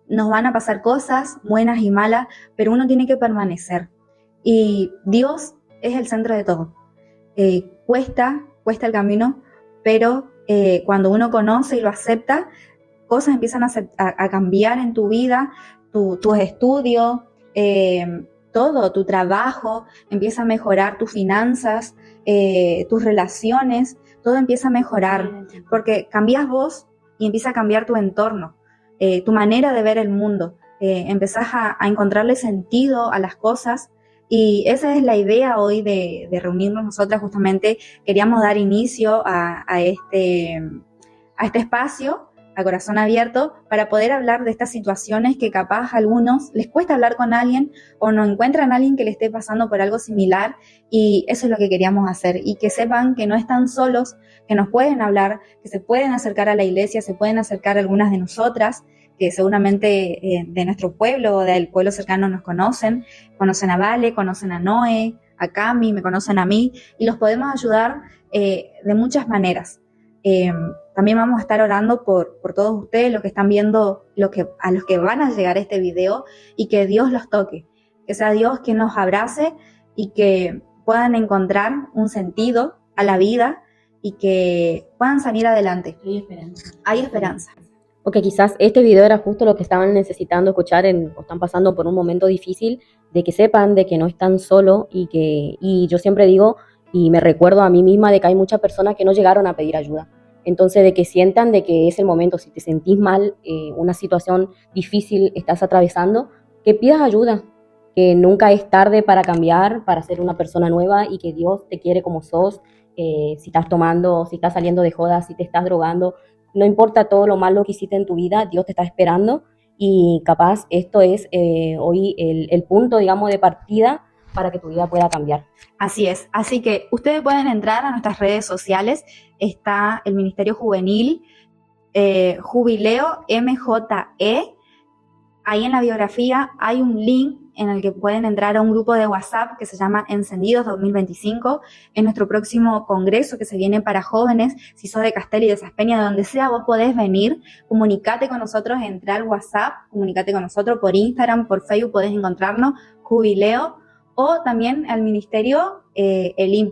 Nos van a pasar cosas buenas y malas, pero uno tiene que permanecer. Y Dios es el centro de todo. Cuesta el camino, pero cuando uno conoce y lo acepta, cosas empiezan a cambiar en tu vida, tus estudios, todo, tu trabajo, empieza a mejorar tus finanzas, tus relaciones, todo empieza a mejorar, porque cambias vos y empieza a cambiar tu entorno, tu manera de ver el mundo, empezás a encontrarle sentido a las cosas. Y esa es la idea hoy de reunirnos nosotras. Justamente queríamos dar inicio a este espacio, a corazón abierto, para poder hablar de estas situaciones que capaz a algunos les cuesta hablar con alguien o no encuentran a alguien que le esté pasando por algo similar, y eso es lo que queríamos hacer, y que sepan que no están solos, que nos pueden hablar, que se pueden acercar a la iglesia, se pueden acercar a algunas de nosotras, que seguramente de nuestro pueblo o del pueblo cercano nos conocen a Vale, conocen a Noé, a Cami, me conocen a mí, y los podemos ayudar de muchas maneras. También vamos a estar orando por todos ustedes, los que están viendo, a los que van a llegar este video, y que Dios los toque, que sea Dios quien nos abrace y que puedan encontrar un sentido a la vida y que puedan salir adelante. Hay esperanza. Hay esperanza. Porque quizás este video era justo lo que estaban necesitando escuchar o están pasando por un momento difícil, de que sepan de que no están solos y yo siempre digo y me recuerdo a mí misma de que hay muchas personas que no llegaron a pedir ayuda. Entonces, de que sientan de que es el momento, si te sentís mal, una situación difícil estás atravesando, que pidas ayuda, que nunca es tarde para cambiar, para ser una persona nueva y que Dios te quiere como sos, si estás tomando, si estás saliendo de joda, si te estás drogando, no importa todo lo malo que hiciste en tu vida, Dios te está esperando y capaz esto es hoy el punto, digamos, de partida para que tu vida pueda cambiar. Así es, así que ustedes pueden entrar a nuestras redes sociales, está el Ministerio Juvenil, Jubileo MJE, ahí en la biografía hay un link en el que pueden entrar a un grupo de WhatsApp que se llama Encendidos 2025, en nuestro próximo congreso que se viene para jóvenes, si sos de Castel y de Saspeña, de donde sea, vos podés venir, comunicate con nosotros, entra al WhatsApp, comunicate con nosotros por Instagram, por Facebook, podés encontrarnos, Jubileo, o también el ministerio, Elim,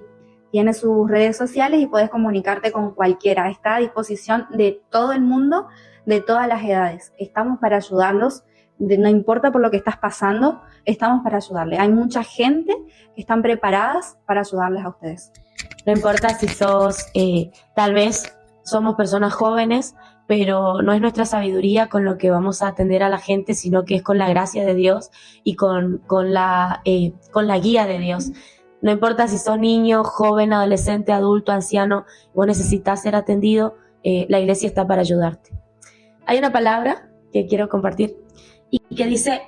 tiene sus redes sociales y puedes comunicarte con cualquiera, está a disposición de todo el mundo, de todas las edades, estamos para ayudarlos, no importa por lo que estás pasando, estamos para ayudarle. Hay mucha gente que están preparadas para ayudarles a ustedes. No importa si tal vez somos personas jóvenes, pero no es nuestra sabiduría con lo que vamos a atender a la gente, sino que es con la gracia de Dios y con la guía de Dios. No importa si sos niño, joven, adolescente, adulto, anciano, vos necesitas ser atendido, la iglesia está para ayudarte. Hay una palabra que quiero compartir y que dice: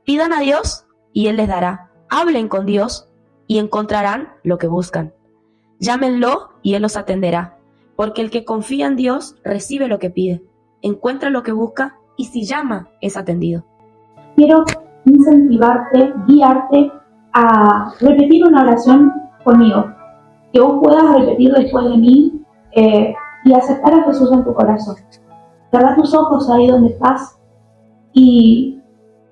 pidan a Dios y Él les dará. Hablen con Dios y encontrarán lo que buscan. Llámenlo y Él los atenderá. Porque el que confía en Dios recibe lo que pide, encuentra lo que busca y si llama es atendido. Quiero incentivarte, guiarte a repetir una oración conmigo. Que vos puedas repetir después de mí y aceptar a Jesús en tu corazón. Cerrá tus ojos ahí donde estás y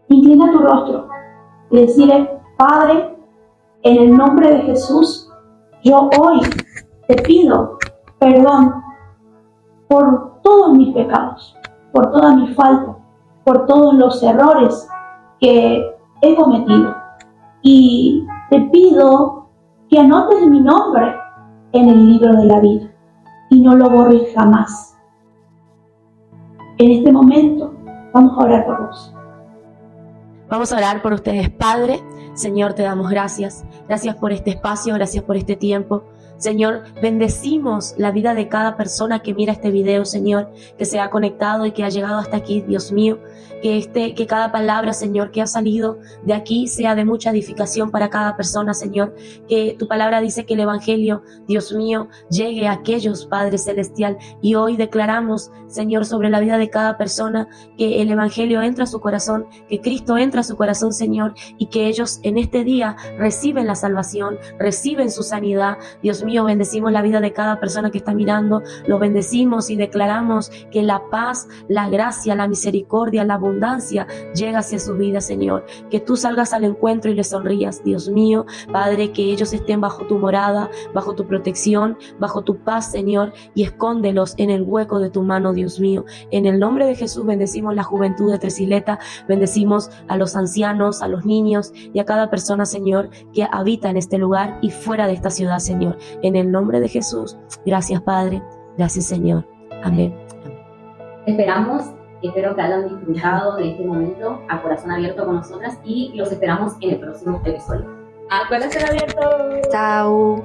inclina tu rostro y decirle: Padre, en el nombre de Jesús, yo hoy te pido perdón por todos mis pecados, por todas mis faltas, por todos los errores que he cometido. Y te pido que anotes mi nombre en el libro de la vida y no lo borres jamás. En este momento vamos a orar por vos. Vamos a orar por ustedes. Padre, Señor, te damos gracias. Gracias por este espacio, gracias por este tiempo. Señor, bendecimos la vida de cada persona que mira este video, Señor, que se ha conectado y que ha llegado hasta aquí, Dios mío. Que cada palabra, Señor, que ha salido de aquí sea de mucha edificación para cada persona, Señor. Que tu palabra dice que el Evangelio, Dios mío, llegue a aquellos, Padre Celestial. Y hoy declaramos, Señor, sobre la vida de cada persona, que el Evangelio entra a su corazón, que Cristo entra a su corazón, Señor, y que ellos en este día reciben la salvación, reciben su sanidad. Dios mío, bendecimos la vida de cada persona que está mirando, los bendecimos y declaramos que la paz, la gracia, la misericordia, la abundancia llega hacia su vida, Señor. Que tú salgas al encuentro y les sonrías, Dios mío. Padre, que ellos estén bajo tu morada, bajo tu protección, bajo tu paz, Señor, y escóndelos en el hueco de tu mano, Dios mío. En el nombre de Jesús bendecimos la juventud de Tres Isletas, bendecimos a los ancianos, a los niños y a cada persona, Señor, que habita en este lugar y fuera de esta ciudad, Señor. En el nombre de Jesús, gracias, Padre, gracias, Señor. Amén. Esperamos, espero que hayan disfrutado de este momento a corazón abierto con nosotras y los esperamos en el próximo episodio. A corazón abierto. Chao.